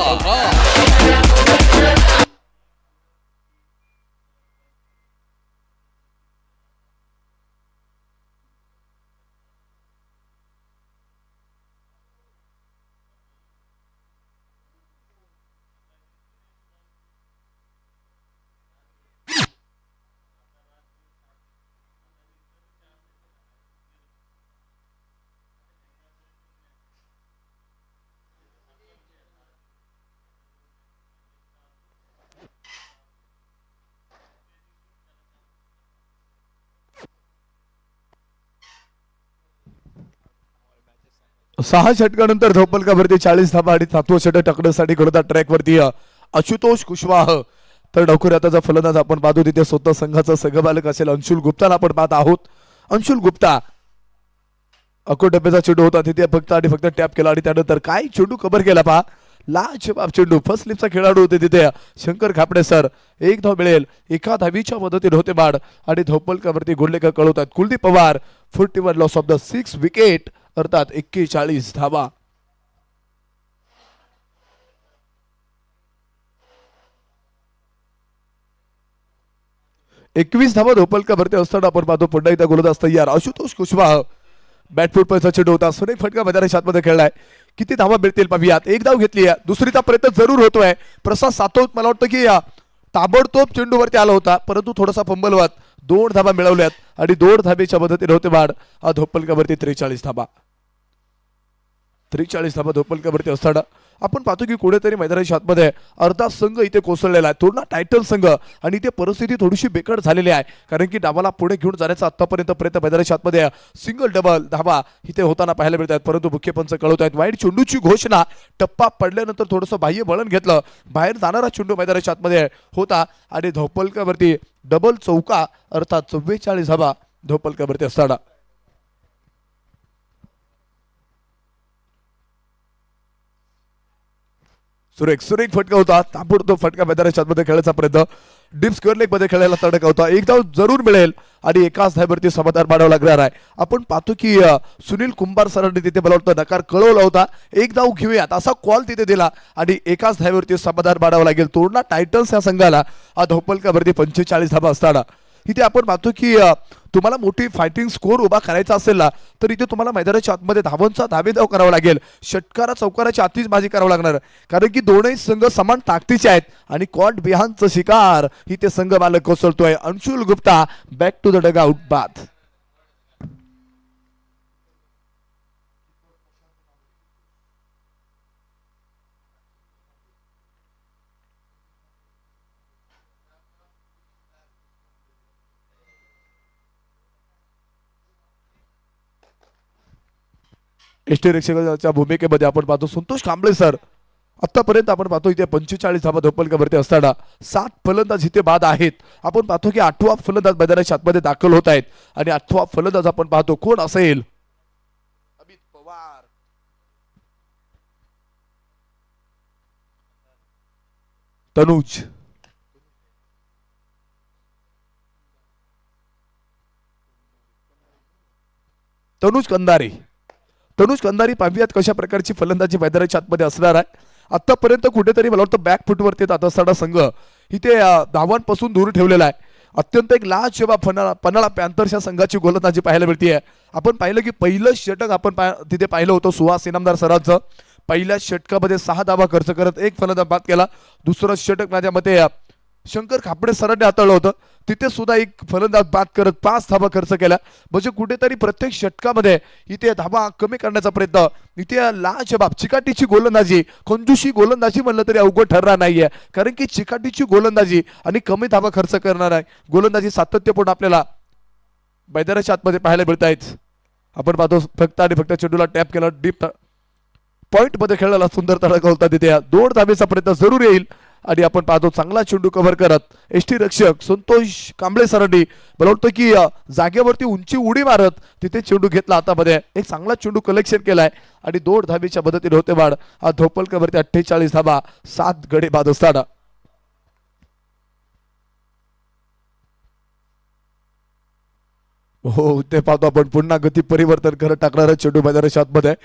सहा षटकानंतर धोपलकावरती 40 धाबा आणि 7वं षटक टाकण्यासाठी गोलंदाज ट्रॅक वरती आशुतोष कुशवाह. तर डावखुऱ्याचा फलंदाज आपण पाहतो तिथे स्वतः संघाचा संघबालक असेल अंशुल गुप्ताला आपण पाहत आहोत. अंशुल गुप्ता अकोटप्प्याचा चेंडू होता तिथे फक्त टॅप केला आणि त्यानंतर काय चेंडू कव्हर केला पहा. लाजबाब चेंडू, फर्स्ट स्लिपचा खेळाडू होते तिथे शंकर खापडे सर. 1 धाव मिळेल, 1 धावीच्या मदतीने होते बाद आणि धोपलकावरती गोलंदाज कळवतात Kuldeep Pawar. 41 loss of the 6 wicket, अर्थात 41 धावा. धावा धोपलकावरती असताना आपण पाहतो पुन्हा एकदा गोलंदाज तयार आशुतोष कुशवाह. बॅटफूट पैसा चेंडू होता, सुरेख फटका मैदानाच्या आतमध्ये खेळलाय. किती धावा मिळतील पाहूयात. 1 धाव घेतली आहे, दुसरीचा प्रयत्न जरूर होतोय. प्रसाद सातोत मला वाटतं की ताबडतोब चेंडूवरती आला होता, परंतु थोडासा फंबलवात 2 धावा मिळवल्यात आणि 2 धावेच्या मदतीने होते बाद. धोपलकावरती 43 धावा धोपलकावरती असताना आपण पाहतो की कुठेतरी मैदानाच्या आतमध्ये अर्धा संघ इथे कोसळलेला आहे. थोडा टायटल संघ आणि इथे परिस्थिती थोडीशी बेकार झालेली आहे, कारण की डावाला पुढे घेऊन जाण्याचा आतापर्यंत प्रयत्न मैदानाच्या आतमध्ये सिंगल डबल धावा इथे होताना पाहायला मिळत आहेत. परंतु मुख्य पंच कळवत आहेत वाईट चेंडूची घोषणा. टप्पा पडल्यानंतर थोडंसं बाह्य वळण घेतलं, बाहेर जाणारा चेंडू मैदानाच्या आतमध्ये होता आणि धोपलकावरती डबल चौका, अर्थात 44 धावा धोपलकावरती असताना. सुरेख सुरेख फटका होता. ताबडतोब फटका मैदानाच्या आतमध्ये खेळायचा प्रयत्न. डीप स्क्वेअर लेग मध्ये खेळायला तडका होता. एक धाव जरूर मिळेल आणि एकाच धावेवरती समाधान मानावं लागणार आहे. आपण पाहतो की सुनील कुंभार सरांनी तिथे मला वाटतं नकार कळवला होता. एक धाव घेऊयात असा कॉल तिथे दिला आणि एकाच धावेवरती समाधान मानावं लागेल. तोरणा टायटन्स या संघाला धावपलकावरती 45 धावा असताना इथे आपण पाहतो की तुम्हाला मोठी फायटिंग स्कोर उभा करायचा असेल ना तर इथे तुम्हाला मैदानाच्या आतमध्ये धावांचा धावेधाव करावा लागेल. षटकारा चौकाराची आतिषबाजी करावं लागणार कारण की दोनही संघ समान ताकदीचे आहेत आणि कॉट बिहानचं शिकार इथे संघ मालक कोसळतोय. Anshul Gupta back to the dugout बाद. यष्टीरक्षकाच्या भूमिकेमध्ये आपण पाहतो संतोष कांबळे सर. आतापर्यंत आपण पाहतो इथे 45 धावा धोपलकावरती असताना 7 फलंदाज इथे बाद आहेत. आपण पाहतो की 8वा फलंदाज मैदानाच्या आतमध्ये दाखल होत आहेत आणि 8वा फलंदाज आपण पाहतो कोण असेल. अमित पवार. तनुज कंदारे. तनुज कंदारी पाहूयात कशा प्रकारची फलंदाजी मैदानाच्या आतमध्ये असणार आहे. आतापर्यंत कुठेतरी मला वाटतं बॅक फुटवरती जात असताना संघ इथे धावांपासून दूर ठेवलेला आहे. अत्यंत एक लाजवाब पन्हाळा पॅन्थर्सच्या संघाची गोलंदाजी पाहायला मिळते. आपण पाहिलं की पहिलं षटक आपण तिथे पाहिलं होतं सुहास इनामदार सरांचं. पहिल्या षटकामध्ये 6 धावा खर्च करत एक फलंदाज बाद केला. दुसरं षटक माझ्या मते शंकर खापडे सरांनी हाताळलं होतं. तिथे सुद्धा एक फलंदाज बाद करत 5 धावा खर्च केल्या. म्हणजे कुठेतरी प्रत्येक षटकामध्ये इथे धावा कमी करण्याचा प्रयत्न. इथे लाजबाब चिकाटीची गोलंदाजी कंजूशी गोलंदाजी म्हणलं तरी अवघड ठरणार नाहीये कारण की चिकाटीची गोलंदाजी आणि कमी धावा खर्च करणार आहे गोलंदाजी सातत्यपूर्ण आपल्याला मैदानाच्या आतमध्ये पाहायला मिळत आहेत. आपण पाहतो फक्त आणि फक्त चेंडूला टॅप केला डीप पॉइंट मध्ये खेळायला सुंदर तडका होता. तिथे 2 धावेचा प्रयत्न जरूर येईल आणि आपण पाहतो चांगला चेंडू कव्हर करत एसटी रक्षक संतोष कांबळे सरांनी मला वाटतं की जागेवरती उंची उडी मारत तिथे चेंडू घेतला. हातामध्ये एक चांगला चेंडू कलेक्शन केलाय आणि 2 धावेच्या मदतीने होते वाढ. धोपलकावरती 48 धावा 7 गडी बाद असताना हो ते पाहतो आपण पुन्हा गती परिवर्तन करत टाकणारा चेंडू मैदानाच्या आतमध्ये.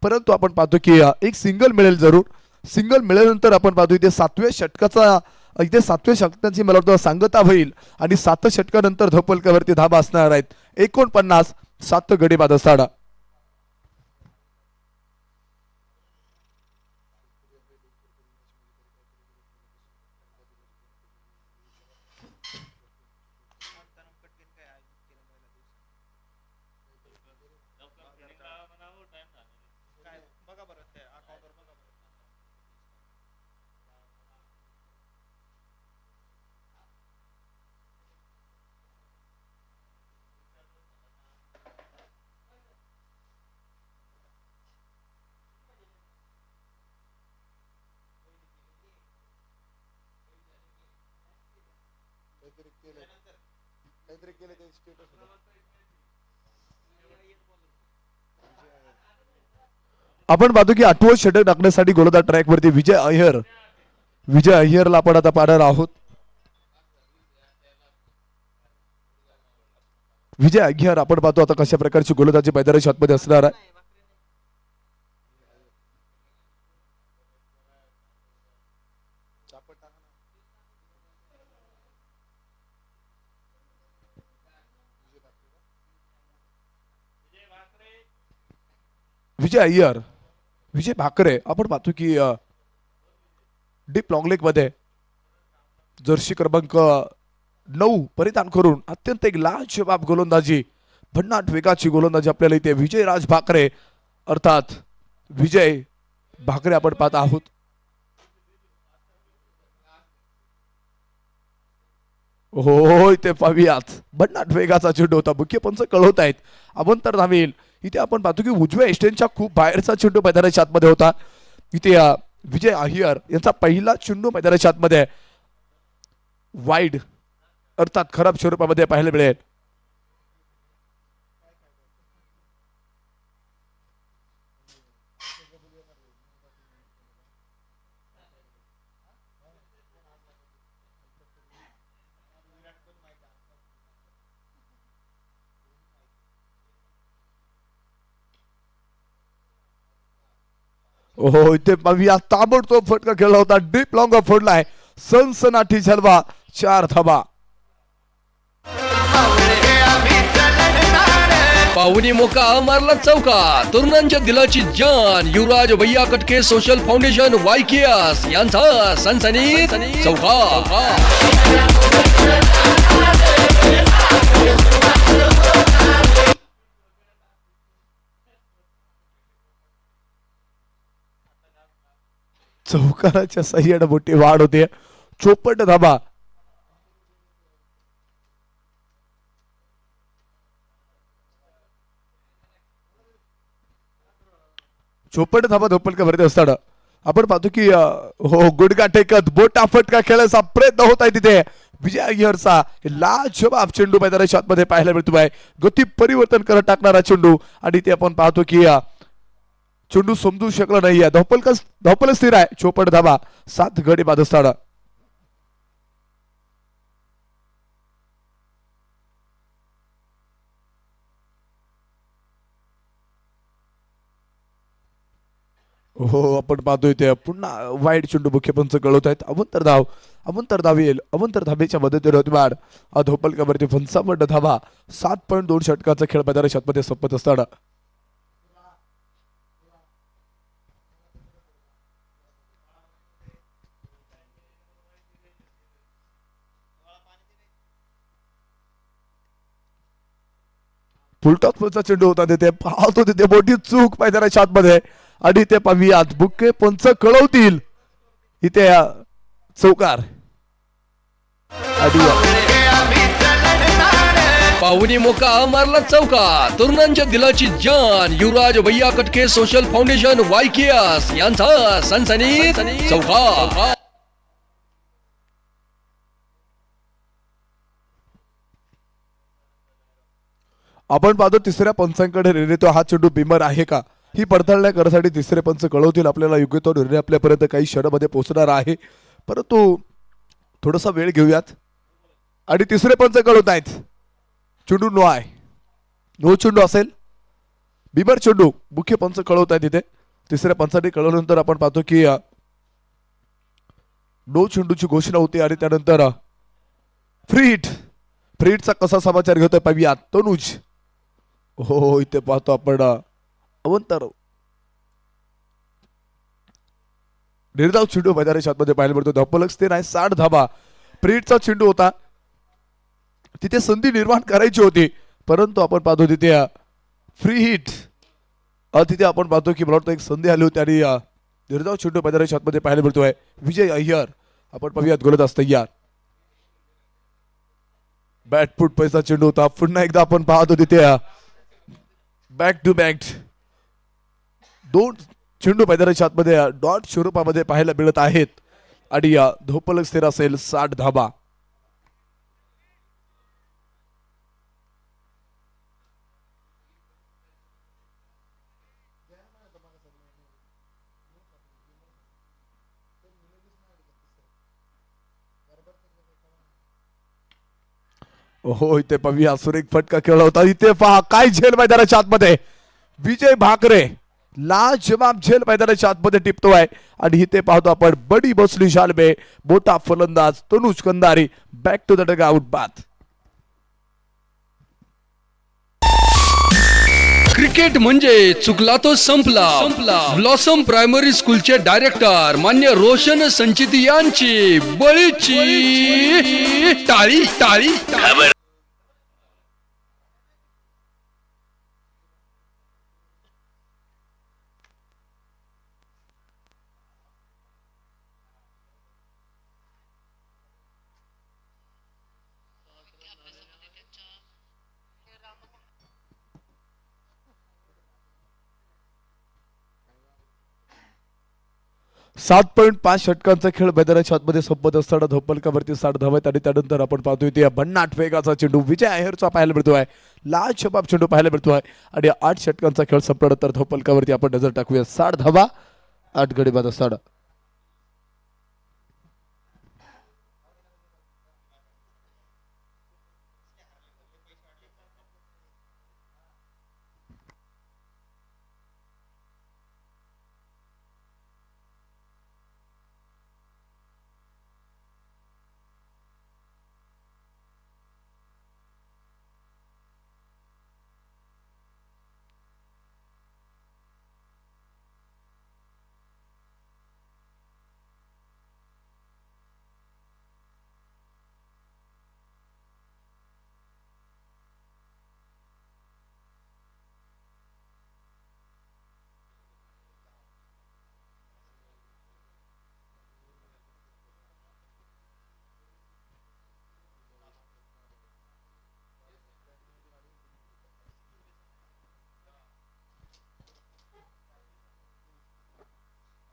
परंतु आपण पाहतो की एक सिंगल मिळेल जरूर. सिंगल मिळाल्यानंतर आपण पाहतो इथे 7व्या षटकाची मला वाटतं सांगता होईल आणि 7 षटकानंतर धोपलकावरती धाबा असणार आहेत. 49 7 गडी बाद असताना आपण पाहतो की 8वं षटक टाकण्यासाठी गोलंदाज ट्रॅक वरती विजय अय्यरला आपण आता पाहणार आहोत. विजय अय्यर आपण पाहतो आता कशा प्रकारची गोलंदाजी मैदानाच्या आतमध्ये असणार आहे. विजय भाकरे आपण पाहतो की डीप लॉंग लेग मध्ये जर्सी क्रमांक 9 परिधान करून अत्यंत एक लाजवाब गोलंदाजी भन्नाट वेगाची गोलंदाजी आपल्याला इथे विजयराज भाकरे अर्थात विजय भाकरे आपण पाहत आहोत. हो इथे पाहूयात भन्नाट वेगाचा चेंडू होता. मुख्य पंच कळवत आहेत अवंतर धावेल. इथे आपण पाहतो की उजव्या एस्टेनच्या खूप बाहेरचा चेंडू मैदानाच्या आतमध्ये होता. इथे विजय अय्यर यांचा पहिला चेंडू मैदानाच्या आतमध्ये वाईड अर्थात खराब स्वरूपामध्ये पाहायला मिळेल. हो इथे पाहूया ताबडतोब फटका खेळला होता डीप लॉंग फोडलाय सनसनाटी झलवा 4 धाबा. पाहुणी मोका मारला चौका तरुणांच्या दिलाची जान युवराज भैया कटके सोशल फाउंडेशन वायकेएस यांचा सनसनीत चौका. चौकाराच्या सह्याने मोठी वाढ होते 54 धाबा. चोपट धाबा धोपलका भरते असताना आपण पाहतो की हो गुडगा टेकत बोटा फटका खेळायचा प्रयत्न होत आहे तिथे विजय अय्यरचा लाजवाब चेंडू मैदानाच्या आतमध्ये पाहायला मिळतो आहे. गती परिवर्तन करत टाकणारा चेंडू आणि ते आपण पाहतो की चेंडू समजू शकला नाहीये. धोपल स्थिर आहे 54 धाबा 7 गडी बाद असताना. हो आपण पाहतोय ते पुन्हा वाईट चेंडू मुख्य पंच कळवत आहेत. अवंतर धाव येईल अवंतर धाबेच्या मदतीने होतवाड धोपल कबरती 55 धाबा 7.2 षटकाचा खेळ मैदानाच्या आतमध्ये संपत असताना फुलटॉसचा चेंडू होता तिथे पाहतो तिथे मोठी चूक मैदानाच्या आतमध्ये आणि ते पाहूयात बुके पंच कळवतील इथे चौकार. पाहुणी मोका मारला चौका तरुणांच्या दिलाची जान युवराज भैया कटके सोशल फाउंडेशन वायकेएस यांचा सनसनीत चौका. आपण पाहतो तिसऱ्या पंचांकडे निर्णय तो हा चेंडू बिमर आहे का ही पडताळण्या करण्यासाठी तिसरे पंच कळवतील आपल्याला योग्य तो निर्णय आपल्यापर्यंत काही क्षणामध्ये पोहोचणार आहे. परंतु थोडासा वेळ घेऊयात आणि तिसरे पंच कळवत आहेत चेंडू नो आहे नो चेंडू असेल बिमर चेंडू मुख्य पंच कळवत आहेत तिथे तिसऱ्या पंचाने कळवल्यानंतर आपण पाहतो की नो चेंडूची घोषणा होती आणि त्यानंतर फ्रीटचा कसा समाचार घेतोय पाहूया तनुज. हो इथे पाहतो आपण अवंतर निर्धाव चेंडू मैदानाच्या आतमध्ये पाहायला मिळतो. धपलक्स ते नाही 60 धाबा फ्रीटचा चेंडू होता तिथे संधी निर्माण करायची होती परंतु आपण पाहतो तिथे फ्री हिट तिथे आपण पाहतो की मला वाटतं एक संधी आली होती आणि निर्धाव चेंडू मैदानाच्या आतमध्ये पाहायला मिळतोय. विजय अय्यर आपण पाहूयात गोलंदाज तयार बॅटफूट पैसा चेंडू होता पुन्हा एकदा आपण पाहतो तिथे बॅक टू बॅक 2 चेंडू मैदानाच्या आतमध्ये डॉट स्वरूपामध्ये पाहायला मिळत आहेत आणि धोपलक स्थिर असेल 60 धाबा. हो इथे पाहूया सुरेख फटका खेळला होता इथे पहा काय झेल मैदानाच्या आतमध्ये विजय भाकरे लाजवाब झेल मैदानाच्या आतमध्ये टिपतोय आणि इथे पाहतो आपण बडी बसली शालबे मोठा फलंदाज Tanuj Kandari back to the dugout बात. क्रिकेट म्हणजे चुकला तो संपला. ब्लॉसम प्रायमरी स्कूलचे डायरेक्टर मान्य रोशन संचित यांची बळीची टाळी टाळी. सात 7.5 षटकांचा खेळ मैदानाच्या आतमध्ये संपत असताना धोपलकावरती 60 धावा आहेत आणि त्यानंतर आपण पाहतोय ते भन्नाट वेगाचा चेंडू विजय अय्यरचा पाहायला मिळतोय. लाजवाब चेंडू पाहायला मिळतोय आणि 8 षटकांचा खेळ संपल्यानंतर धोपलकावरती आपण नजर टाकूया 60 धावा 8 गडी बाद असताना.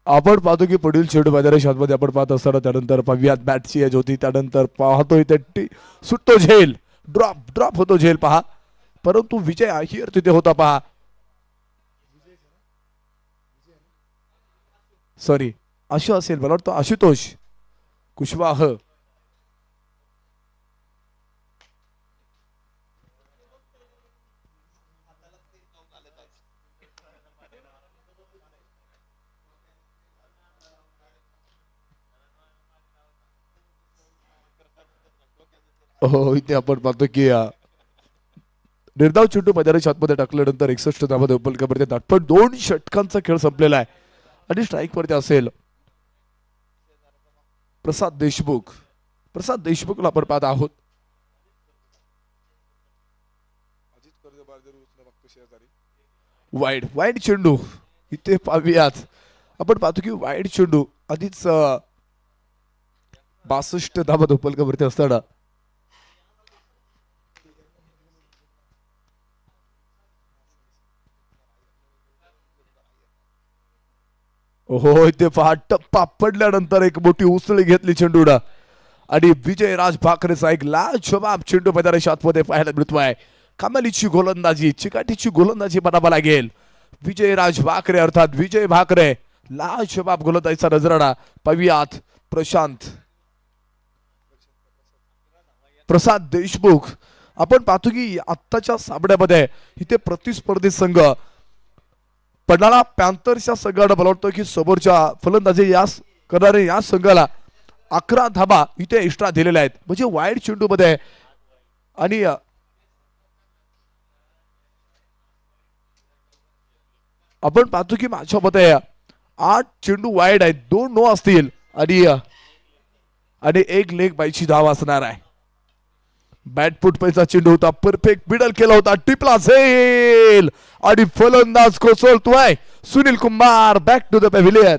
आपण पाहतो की पुढील चेंडू मैदानी शॉटमध्ये आपण पाहत असताना त्यानंतर पाहूयात बॅटची एज होती, त्यानंतर पाहतोय ते सुटतो झेल, ड्रॉप होतो झेल पहा, परंतु विजय अहिर तिथे होता पहा. सॉरी, आशु असेल मला वाटतं, आशुतोष कुशवाह. हो, इथे आपण पाहतो की निर्धाव चेंडू मैदानी शॉटमध्ये टाकल्यानंतर 61 धावांमध्ये ओपन कबरते येतात, पण 2 षटकांचा खेळ संपलेला आहे आणि स्ट्राईक वरती असेल प्रसाद देशमुखला आपण पाहत आहोत. वाईड चेंडू इथे पाहूयात, आपण पाहतो की वाईड चेंडू आधीच 62 धावा धोपलकावरती असताना हो, इथे पहा टप्पा पडल्यानंतर एक मोठी उसळी घेतली चेंडूला आणि विजय राज भाकरेचा एक लाजवाब चेंडू मैदानी शॉटमध्ये पाहायला मिळतोय. कमालीची गोलंदाजी, चिकाटीची गोलंदाजी म्हणावा लागेल. विजय राज भाकरे अर्थात विजय भाकरे लाजवाब गोलंदाजीचा नजराणा पाहूयात. प्रसाद देशमुख, आपण पाहतो की आत्ताच्या सामन्यामध्ये इथे प्रतिस्पर्धी संघ पन्हाळा पॅन्थर्सच्या संघाला मला वाटतं की समोरच्या फलंदाजी करणारे या संघाला 11 धाबा इथे एक्स्ट्रा दिलेल्या आहेत, म्हणजे वाईड चेंडू मध्ये. आणि आपण पाहतो की माझ्या मते 8 चेंडू वाईड आहेत, 2 नो असतील आणि एक लेग बायची धाव असणार आहे. बॅटफुट पैसा चेंडू होता, परफेक्ट मिडल केला होता, टिपला झेल आणि फलंदाज कोसळतोय Sunil Kumar back to the pavilion.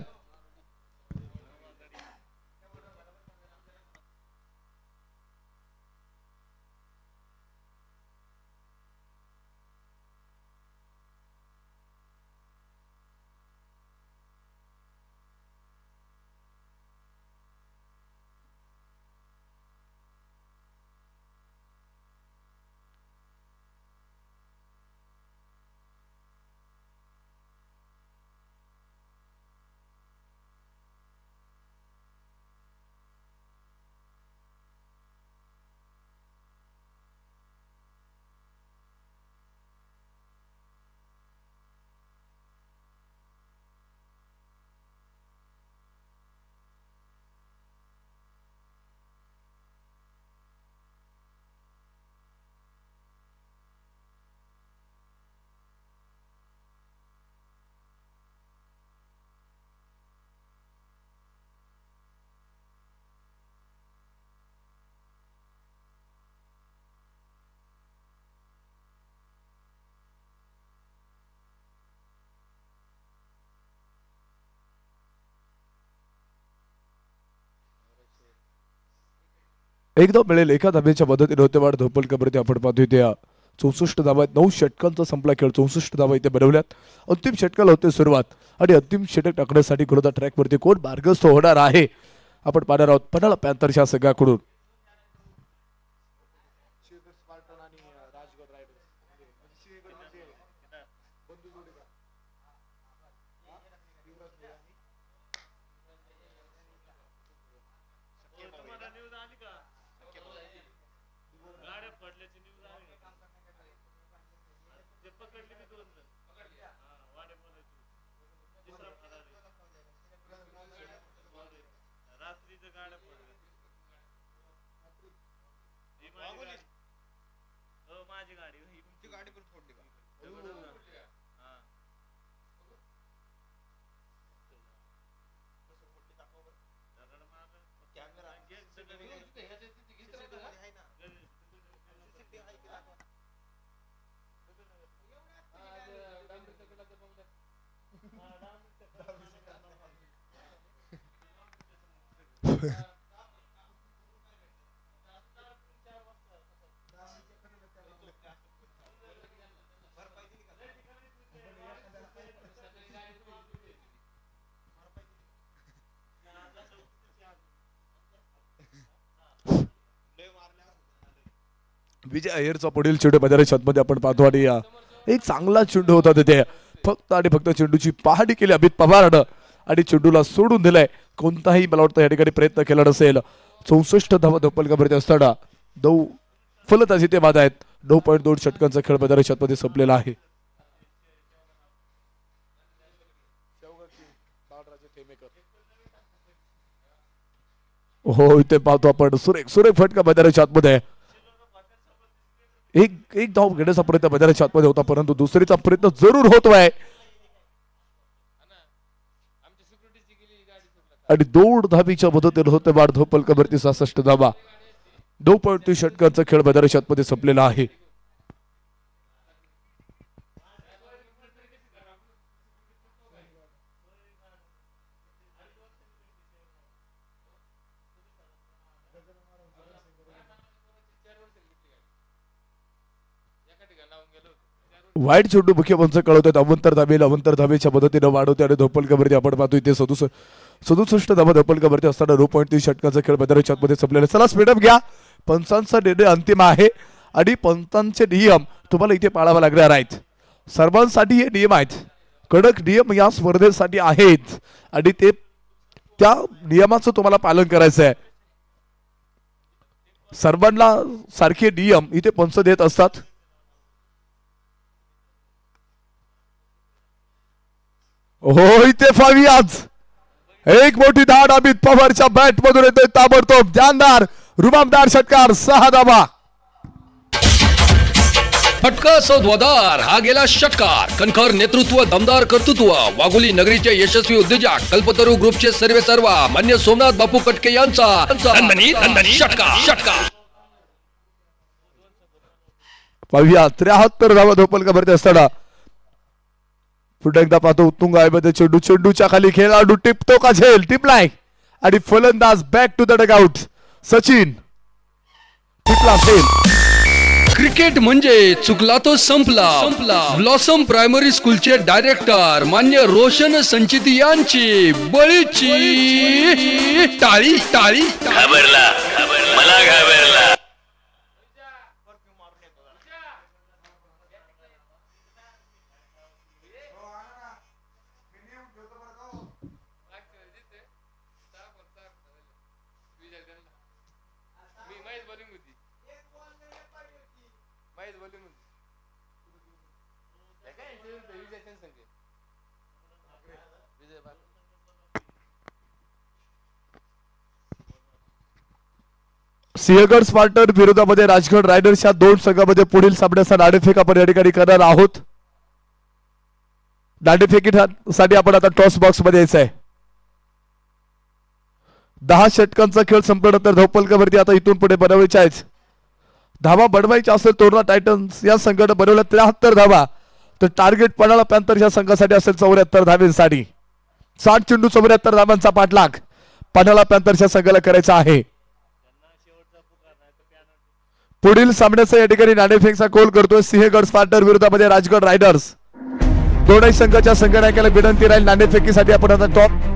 एकदा मिळेल एका धाब्याच्या मदतीने होते वाढ धोपल कबरती आपण पाहतोय त्या 64 धावा, 9 षटकांचा संपला खेळ, 64 धावा इथे बनवल्यात. अंतिम षटकाला होते सुरुवात आणि अंतिम षटक टाकण्यासाठी गोलंदाज ट्रॅकवरती कोण मार्गस्थ होणार आहे आपण पाहणार आहोत. पन्हाळा पॅन्थर्सच्या संघाकडून विजय अय्यरचा पुढील चेंडू मैदानाच्या आतमध्ये आपण पाहतो आणि एक चांगला चेंडू होता तिथे फक्त आणि फक्त चेंडूची पहाडी केली अमित पवारनं आणि चेंडूला सोडून दिलाय. कोणताही मला वाटतं या ठिकाणी प्रयत्न केला नसेल. 64 धावा धोपलकावरती असताना 9 फलंदाजी ते बाद आहेत. 9.2 षटकांचा खेळ मैदानाच्या आतमध्ये संपलेला आहे. हो इथे पाहतो आपण सुरेख सुरेख फटका मैदानाच्या आतमध्ये एक धाव घेण्याचा प्रयत्न मैदानाच्या आतमध्ये होता परंतु दुसरीचा प्रयत्न जरूर होतोय आणि 2 धावीच्या मदतीने होते बाद धोपलकावरती 66 धावा. 9.3 षटकांचा खेळ मैदानाच्या आतमध्ये संपलेला आहे. वाईट चेंडू मुख्य पंच कळवतात अवंतर धावेच्या मदतीने वाढवते आणि धोपलकावरती आपण पाहतो इथे 67 धावा धोपलकावरती असताना 9.3 षटकांचा खेळ मैदानाच्या आतमध्ये संपलेला. चला स्पीडअप घ्या. पंचांचा निर्णय अंतिम आहे आणि पंचांचे नियम तुम्हाला इथे पाळावे लागणार आहेत. सर्वांसाठी हे नियम आहेत. कडक नियम या स्पर्धेसाठी आहेत आणि ते त्या नियमाचं तुम्हाला पालन करायचं आहे. सर्वांना सारखे नियम इथे पंच देत असतात. हो इथे फावियाज एक मोठी धाड अमित पवारच्या बॅट मधून येतोय ताबडतोब जानदार रुबाबदार षटकार 6 धावा. फटका सौद्वादार हा गेला षटकार. कणखर नेतृत्व दमदार कर्तृत्व वाघोली नगरीचे यशस्वी उद्योजक कल्पतरू ग्रुपचे सर्वेसर्वा मान्य सोमनाथ बापू कटके यांचा षटकार. पाहूया 73 धावा धोपलकावरती असताना पुन्हा एकदा पाहतो उत्तुंग आहे चेंडूच्या खाली खेळाडू टिपतो का झेल टिपलाय आणि फलंदाज back to the dugout. Sachin टिपला झेल. क्रिकेट म्हणजे चुकला तो संपला. ब्लॉसम प्रायमरी स्कूलचे डायरेक्टर मान्य रोशन संचित यांची बळीची टाळी. घाबरला मला घाबरला. सिंहगड स्पार्टन विरोधामध्ये राजगड रायडर्स या 2 संघामध्ये पुढील सामन्याचा नाणेफेक आपण या ठिकाणी करणार आहोत. नाणेफेकीसाठी आपण आता टॉस बॉक्स मध्ये यायचं आहे. 10 षटकांचा खेळ संपल्यानंतर धोपलकावरती आता इथून पुढे बनवायचे आहेत. धावा बनवायच्या असेल तोरणा टायटन्स या संघाने बनवल्या 73 धावा तर टार्गेट पडाला पॅन्थर्स या संघासाठी असेल 74 धावांसाठी. 60 चेंडू 74 धावांचा पाठलाग पडाला पॅन्थर्स या संघाला करायचा आहे. पुढील सामन्याचा या ठिकाणी नाणेफेकचा कॉल करतोय सिंहगड स्पार्टन विरोधामध्ये राजगड रायडर्स. दोन्ही संघाच्या संघनायकाला विनंती राहील नाणेफेकीसाठी आपण आता टॉप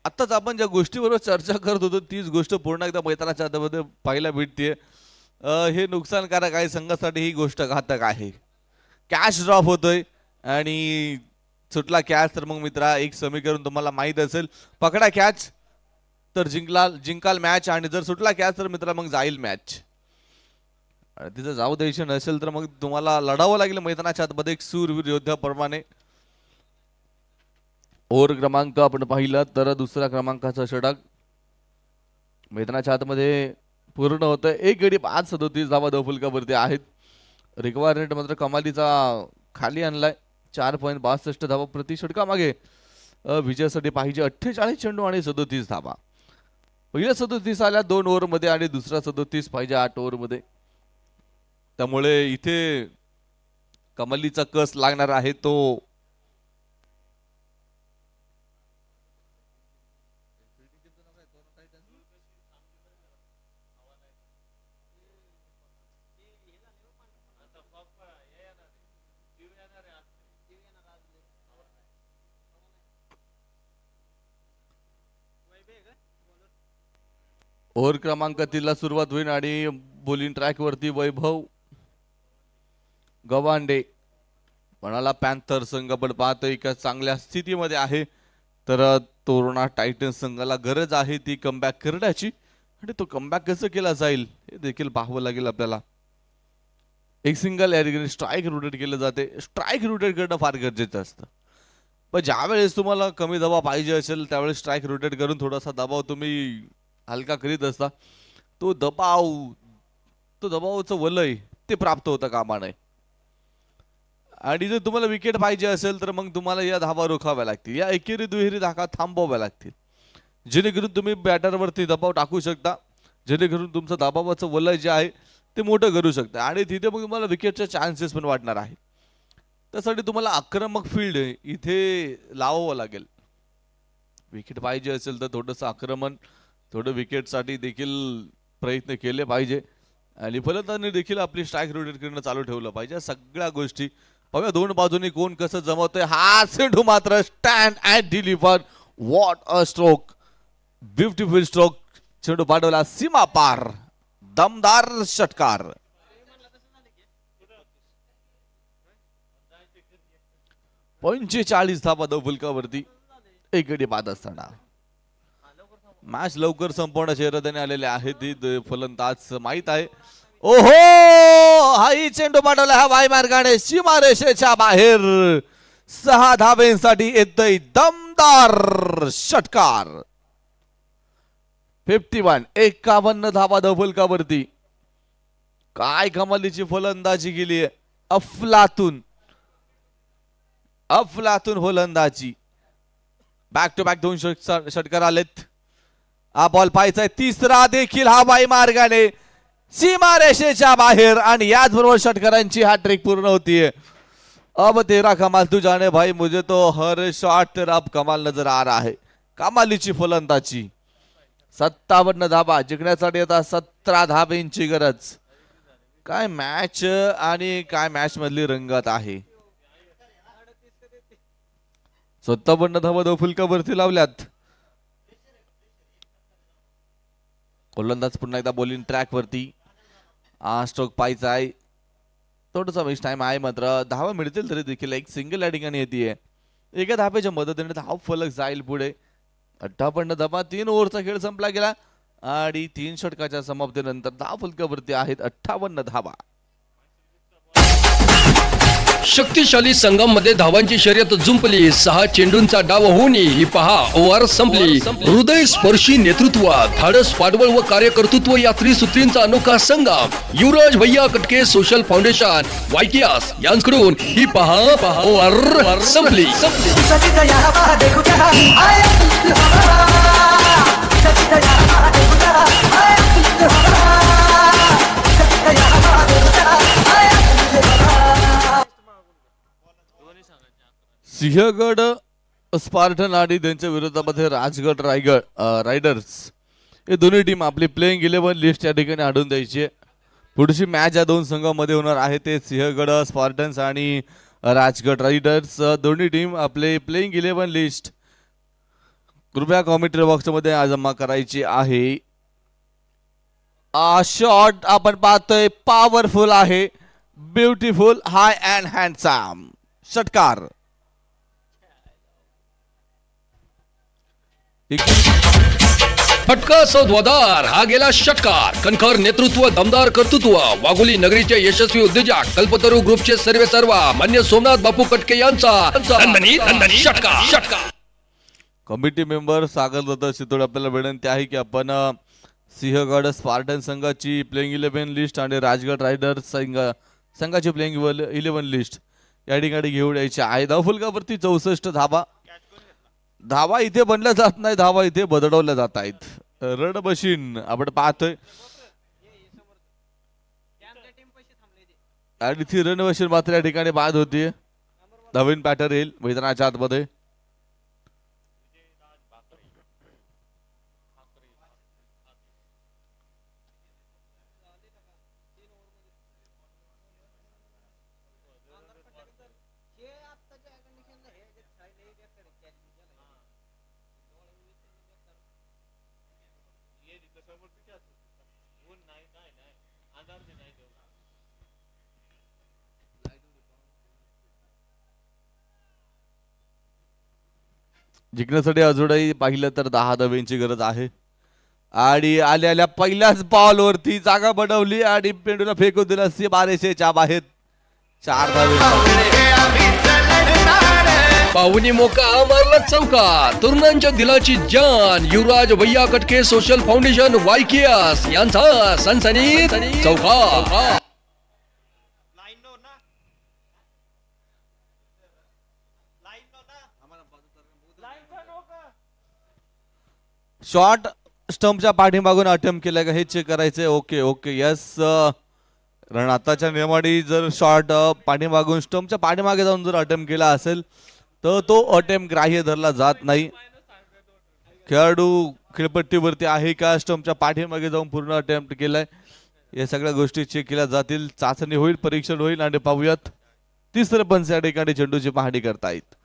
आत्ताच आपण ज्या गोष्टीबरोबर चर्चा करत होतो तीच गोष्ट पूर्ण एकदा मैदानाच्या आतमध्ये पाहायला भेटते. हे नुकसानकारक आहे संघासाठी, ही गोष्ट घातक आहे. कॅश ड्रॉप होतोय आणि सुटला कॅच तर मग मित्रा एक समीकरण तुम्हाला माहीत असेल, पकडा कॅच तर जिंकाल मॅच, आणि जर सुटला कॅच तर मित्रा मग जाईल मॅच. आणि तिथं जाऊ द्यायचं नसेल तर मग तुम्हाला लढावं लागेल मैदानाच्या आतमध्ये एक सूरवीर योद्ध्याप्रमाणे. ओव्हर क्रमांक आपण पाहिलं तर दुसऱ्या क्रमांकाचा षटक मैदानाच्या आतमध्ये पूर्ण होतं. 1 गडी 5:37 धावा धावफलकावरती आहेत. रिक्वायरमेंट मात्र कमालीचा खाली आणलाय, 4.62 धावा प्रति षटकामागे. विजयासाठी पाहिजे 48 चेंडू आणि 37 धावा. पहिला 37 आल्या 2 ओव्हरमध्ये आणि दुसरा 37 पाहिजे 8 ओव्हरमध्ये. त्यामुळे इथे कमालीचा कस लागणार आहे तो ओव्हर क्रमांक 3 सुरुवात होईल आणि बॉलिंग ट्रॅक वरती वैभव गवांडे. म्हणाला पॅन्थर संघ आपण पाहतोय का चांगल्या स्थितीमध्ये आहे, तर तोरणा टायटन्स संघाला गरज आहे ती कमबॅक करण्याची, आणि तो कमबॅक कसं केला जाईल हे देखील पाहावं लागेल आपल्याला. एक सिंगल या ठिकाणी स्ट्राईक रोटेट केलं जाते. स्ट्राईक रोटेट करणं फार गरजेचं असतं, पण ज्यावेळेस तुम्हाला कमी दबाव पाहिजे असेल त्यावेळेस स्ट्राईक रोटेट करून थोडासा दबाव तुम्ही हलका करीत असता. तो दबावाचं वलय ते प्राप्त होतं कामा नये. आणि जर तुम्हाला विकेट पाहिजे असेल तर मग तुम्हाला या धावा रोखाव्या लागतील, या एकेरी दुहेरी धावा थांबवाव्या लागतील, जेणेकरून तुम्ही बॅटरवरती दबाव टाकू शकता, जेणेकरून तुमचं दबावाचं वलय जे आहे ते मोठं करू शकता, आणि तिथे मग तुम्हाला विकेटचे चान्सेस पण वाढणार आहे. त्यासाठी तुम्हाला आक्रमक फील्ड इथे लावावं लागेल. विकेट पाहिजे असेल तर थोडंसं आक्रमण, थोडं विकेटसाठी देखील प्रयत्न केले पाहिजे, आणि फलंदाजांनी देखील आपली स्ट्राईक रोटेट करणं चालू ठेवलं पाहिजे. सगळ्या गोष्टी पाहूया दोन बाजूनी कोण कसं जमवतोय. हा चेंडू मात्र stand and deliver, what a stroke, beautiful stroke, चेंडू पाठवला सीमा पार, दमदार षटकार. पंचेचाळीस धावा धावफलकावरती 1 गडी बाद असताना मॅच लवकर संपवण्याच्या इराद्याने आलेले आहेत फलंदाज माहित आहे. ओहो, हाही चेंडू पाठवला हा वाय मार्गाने सीमारेषेच्या बाहेर. 6 धाब्यांसाठी येतोय दमदार षटकार. 51 धावा धावफलकावरती. काय कमालीची फलंदाजी केली आहे, अफलातून फलंदाजी. बॅक टू बॅक 2 षटकार आलेत. हा बॉल पाहायचा आहे तिसरा देखील हा वाई मार्गाने सीमारेषेच्या बाहेर, आणि याचबरोबर षटकारांची हॅट्रिक पूर्ण होतीये. अब तेरा कमाल तू जाने भाई, मुझे तो हर शॉट तेरा अब कमाल नजर आ रहा है. कमालीची फलंदाजी. 57 धाबा जिंकण्यासाठी आता 17 धाब्यांची गरज. काय मॅच आणि काय मॅच मधली रंगत आहे. 57 धाबा धावफलकावरती लावल्यात. गोलंदाज पुन्हा एकदा बॉलिंग ट्रॅक वरती. स्ट्रोक पाहायचा आहे, थोडासा वेस्ट टाइम आहे, मात्र धावा मिळतील तरी देखील एक सिंगल या ठिकाणी येते. एका धाब्याच्या मदतीने धाव फलक जाईल पुढे. 58 धाबा, 3 ओव्हरचा खेळ संपला गेला आणि 3 षटकाच्या समाप्तीनंतर धाव फलकावरती आहेत 58 धाबा. शक्तिशाली संघामध्ये धावांची शर्यत जुंपली. 6 चेंडूंचा डाव होऊनही ही पहा ओव्हर संपली. हृदय स्पर्शी नेतृत्व, धाडस पाठबळ व कार्यकर्तृत्व या त्रिसूत्रींचा अनोखा संगम. युवराज भैया कटके सोशल फाउंडेशन वायटीआस यांकडून ही पहा ओव्हर संपली. सिंहगड स्पार्टन आणि त्यांच्या विरोधामध्ये राजगड रायडर्स हे दोन्ही टीम आपली प्लेइंग 11 लिस्ट या ठिकाणी आढळून द्यायची. पुढची मॅच या 2 संघांमध्ये होणार आहे ते सिंहगड स्पार्टन्स आणि राजगड रायडर्स. दोन्ही टीम आपले प्लेइंग 11 लिस्ट कृपया कॉमेंट्री बॉक्स मध्ये जमा करायची आहे. शॉट आपण पाहतोय पॉवरफुल आहे, ब्युटिफुल, हाय अँड हँडसम षटकार. फटका सौद्वादार हा गेला षटकार. कणखर नेतृत्व, दमदार कर्तृत्व, वाघोली नगरीचे यशस्वी उद्योजक कल्पतरू ग्रुपचे सर्वेसर्वा मान्य सोमनाथ बापू कटके यांचा षटकार. कमिटी मेंबर सागर दत्त शितोडे, आपल्याला विनंती आहे की आपण सिंहगड स्पार्टन संघाची प्लेइंग 11 लिस्ट आणि राजगड रायडर्स संघाची प्लेइंग 11 लिस्ट या ठिकाणी घेऊन यायची आहे. धावफलकावरती 64 धावा. धावा इथे बनल्या जात नाही, धावा इथे बदलवल्या जात आहेत. रन मशीन आपण पाहतोय आणि ती रन मशीन मात्र या ठिकाणी बाद होतीये. नवीन पॅटर्न येईल मैदानाच्या आतमध्ये. जिंकण्यासाठी अजूनही पाहिलं तर 10 धाब्यांची गरज आहे. आणि आल्या पहिल्याच बॉलवरती जागा बनवली आणि पेंडूला फेकून दिला बारेशेच्या बाहेर. 4 धावे. पाहुणी मोका मारला चौका. तरुणांच्या दिलाची जान युवराज भैया कटके सोशल फाउंडेशन वायकेएस यांचा सनसनीत चौका. शॉट स्टंपच्या पाठीमागून अटेम्प्ट केलाय का हे चेक करायचंय. Okay yes. कारण आताच्या नियमाने जर शॉट पाठीमागून स्टंपच्या पाठीमागे जाऊन जर अटेम्प्ट केला असेल तर तो अटेम्प्ट ग्राह्य धरला जात नाही. खेळाडू खेळपट्टीवरती आहे का, स्टंपच्या पाठीमागे जाऊन पूर्ण अटेम्प्ट केलाय, या सगळ्या गोष्टी चेक केल्या जातील. चाचणी होईल, परीक्षण होईल आणि पाहूयात तिसरं पंच या ठिकाणी चेंडूची पाहणी करतायत.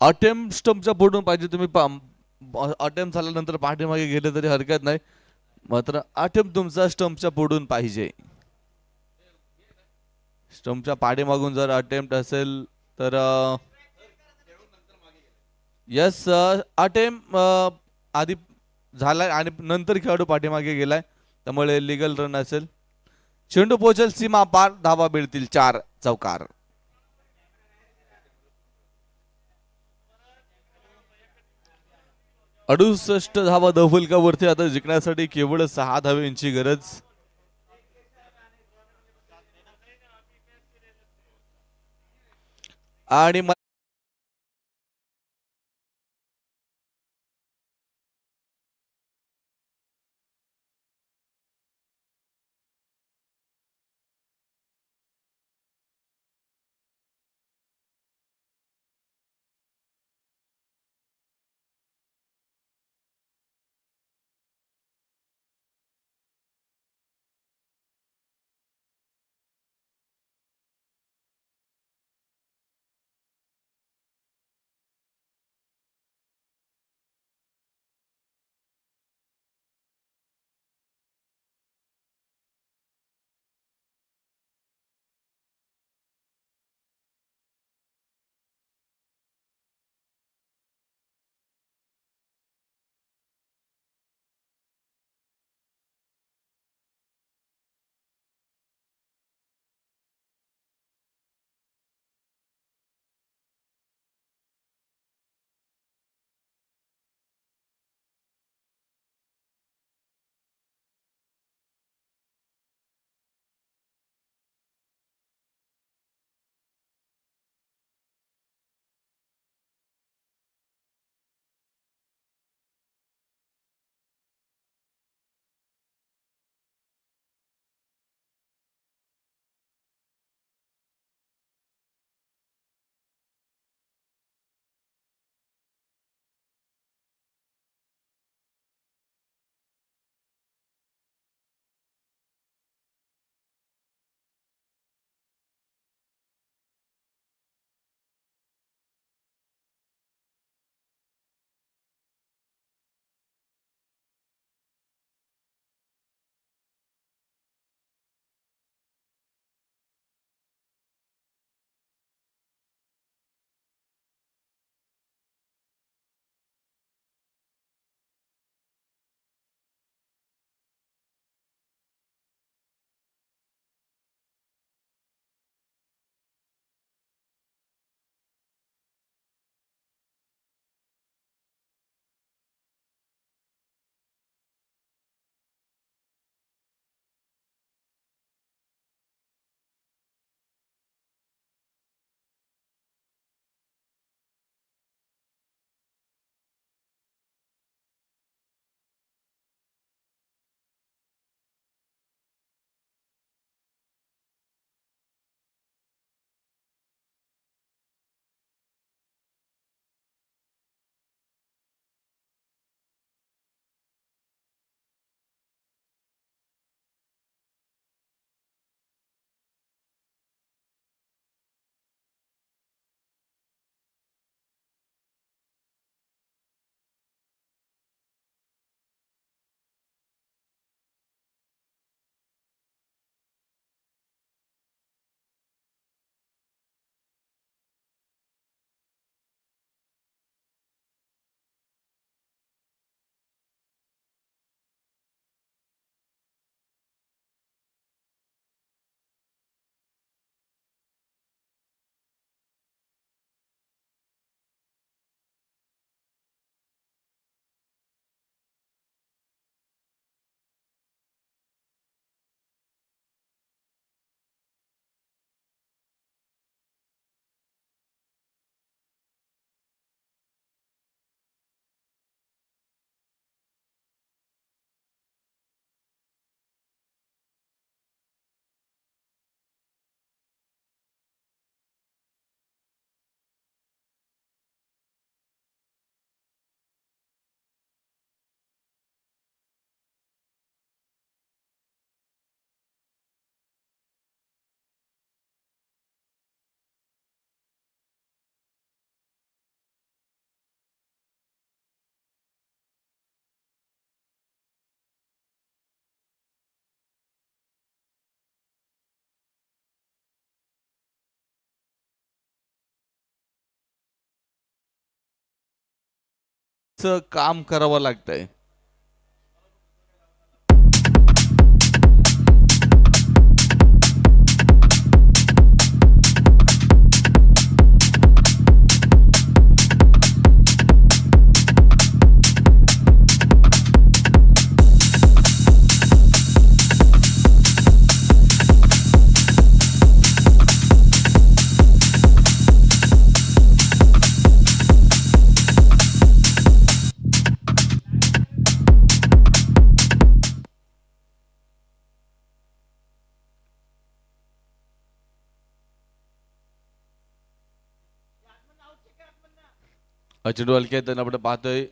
अटेम्प्ट स्टंपच्या पुढून पाहिजे. तुम्ही अटेम्प्ट झाल्यानंतर पाठीमागे गेले तरी हरकत नाही, मात्र अटेम्प्ट तुमचा स्टंपच्या पुढून पाहिजे. स्टंपच्या पाठीमागून जर अटेम्प्ट असेल तर यस, अटेम्प्ट आधी झालाय आणि नंतर खेळाडू पाठीमागे गेलाय, त्यामुळे लिगल रन असेल. चेंडू पोहोचेल सीमा पार, धावा मिळतील 4 चौकार. अडुसष्ट धावा धावफलकावरती. आता जिंकण्यासाठी केवळ 6 धाव्यांची गरज. आणि बरंच काम करावं लागतंय. चेंडू हलक्यात येताना आपण पाहतोय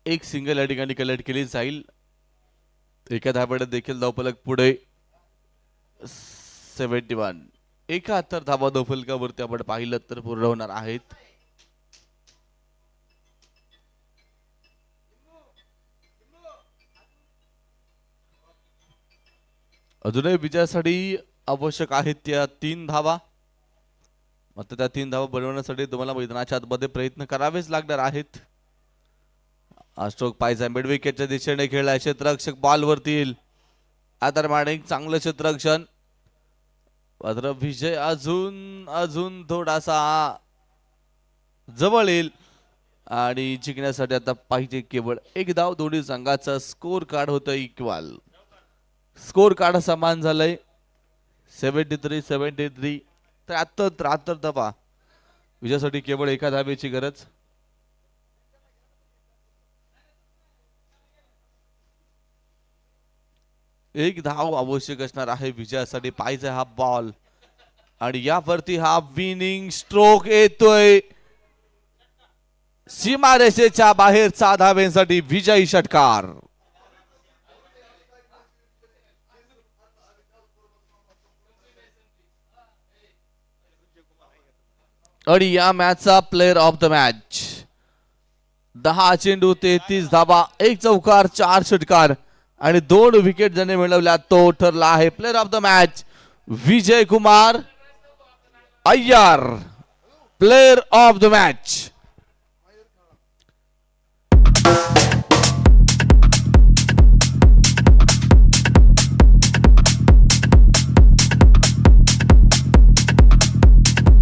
एक सिंगल या ठिकाणी कलेक्ट केली जाईल. एका धाब्यात देखील धावफलक पुढे 71 71 धावा धावफलकावरती आपण पाहिलं तर पूर्ण होणार आहेत. अजूनही विजयासाठी आवश्यक आहेत त्या 3 धावा. मात्र त्या 3 धावा बनवण्यासाठी तुम्हाला मैदानाच्या आतमध्ये प्रयत्न करावेच लागणार आहेत. स्ट्रोक पायचा मिड विकेटच्या दिशेने खेळला. क्षेत्ररक्षक बॉल वरती येईल. आधार माने चांगलं क्षेत्ररक्षण. मात्र विजय अजून थोडासा जवळ येईल आणि जिंकण्यासाठी आता पाहिजे केवळ एक धाव. दोन्ही संघाचा स्कोर कार्ड होतं इक्वल. स्कोर कार्ड समान झालंय 73-73. 73 धावा. विजयासाठी केवळ एका धावेची गरज. एक धाव आवश्यक असणार आहे विजयासाठी. पाहिजे हा बॉल आणि यावरती हा विनिंग स्ट्रोक येतोय. सीमारेषेच्या बाहेरचा धावेसाठी विजयी षटकार. आणि या मॅचचा प्लेयर ऑफ द मॅच 10 चेंडू 33 धावा 1 चौकार 4 षटकार आणि 2 विकेट ज्याने मिळवल्या तो ठरला आहे player of the match Vijay Kumar Iyer. Player of the match.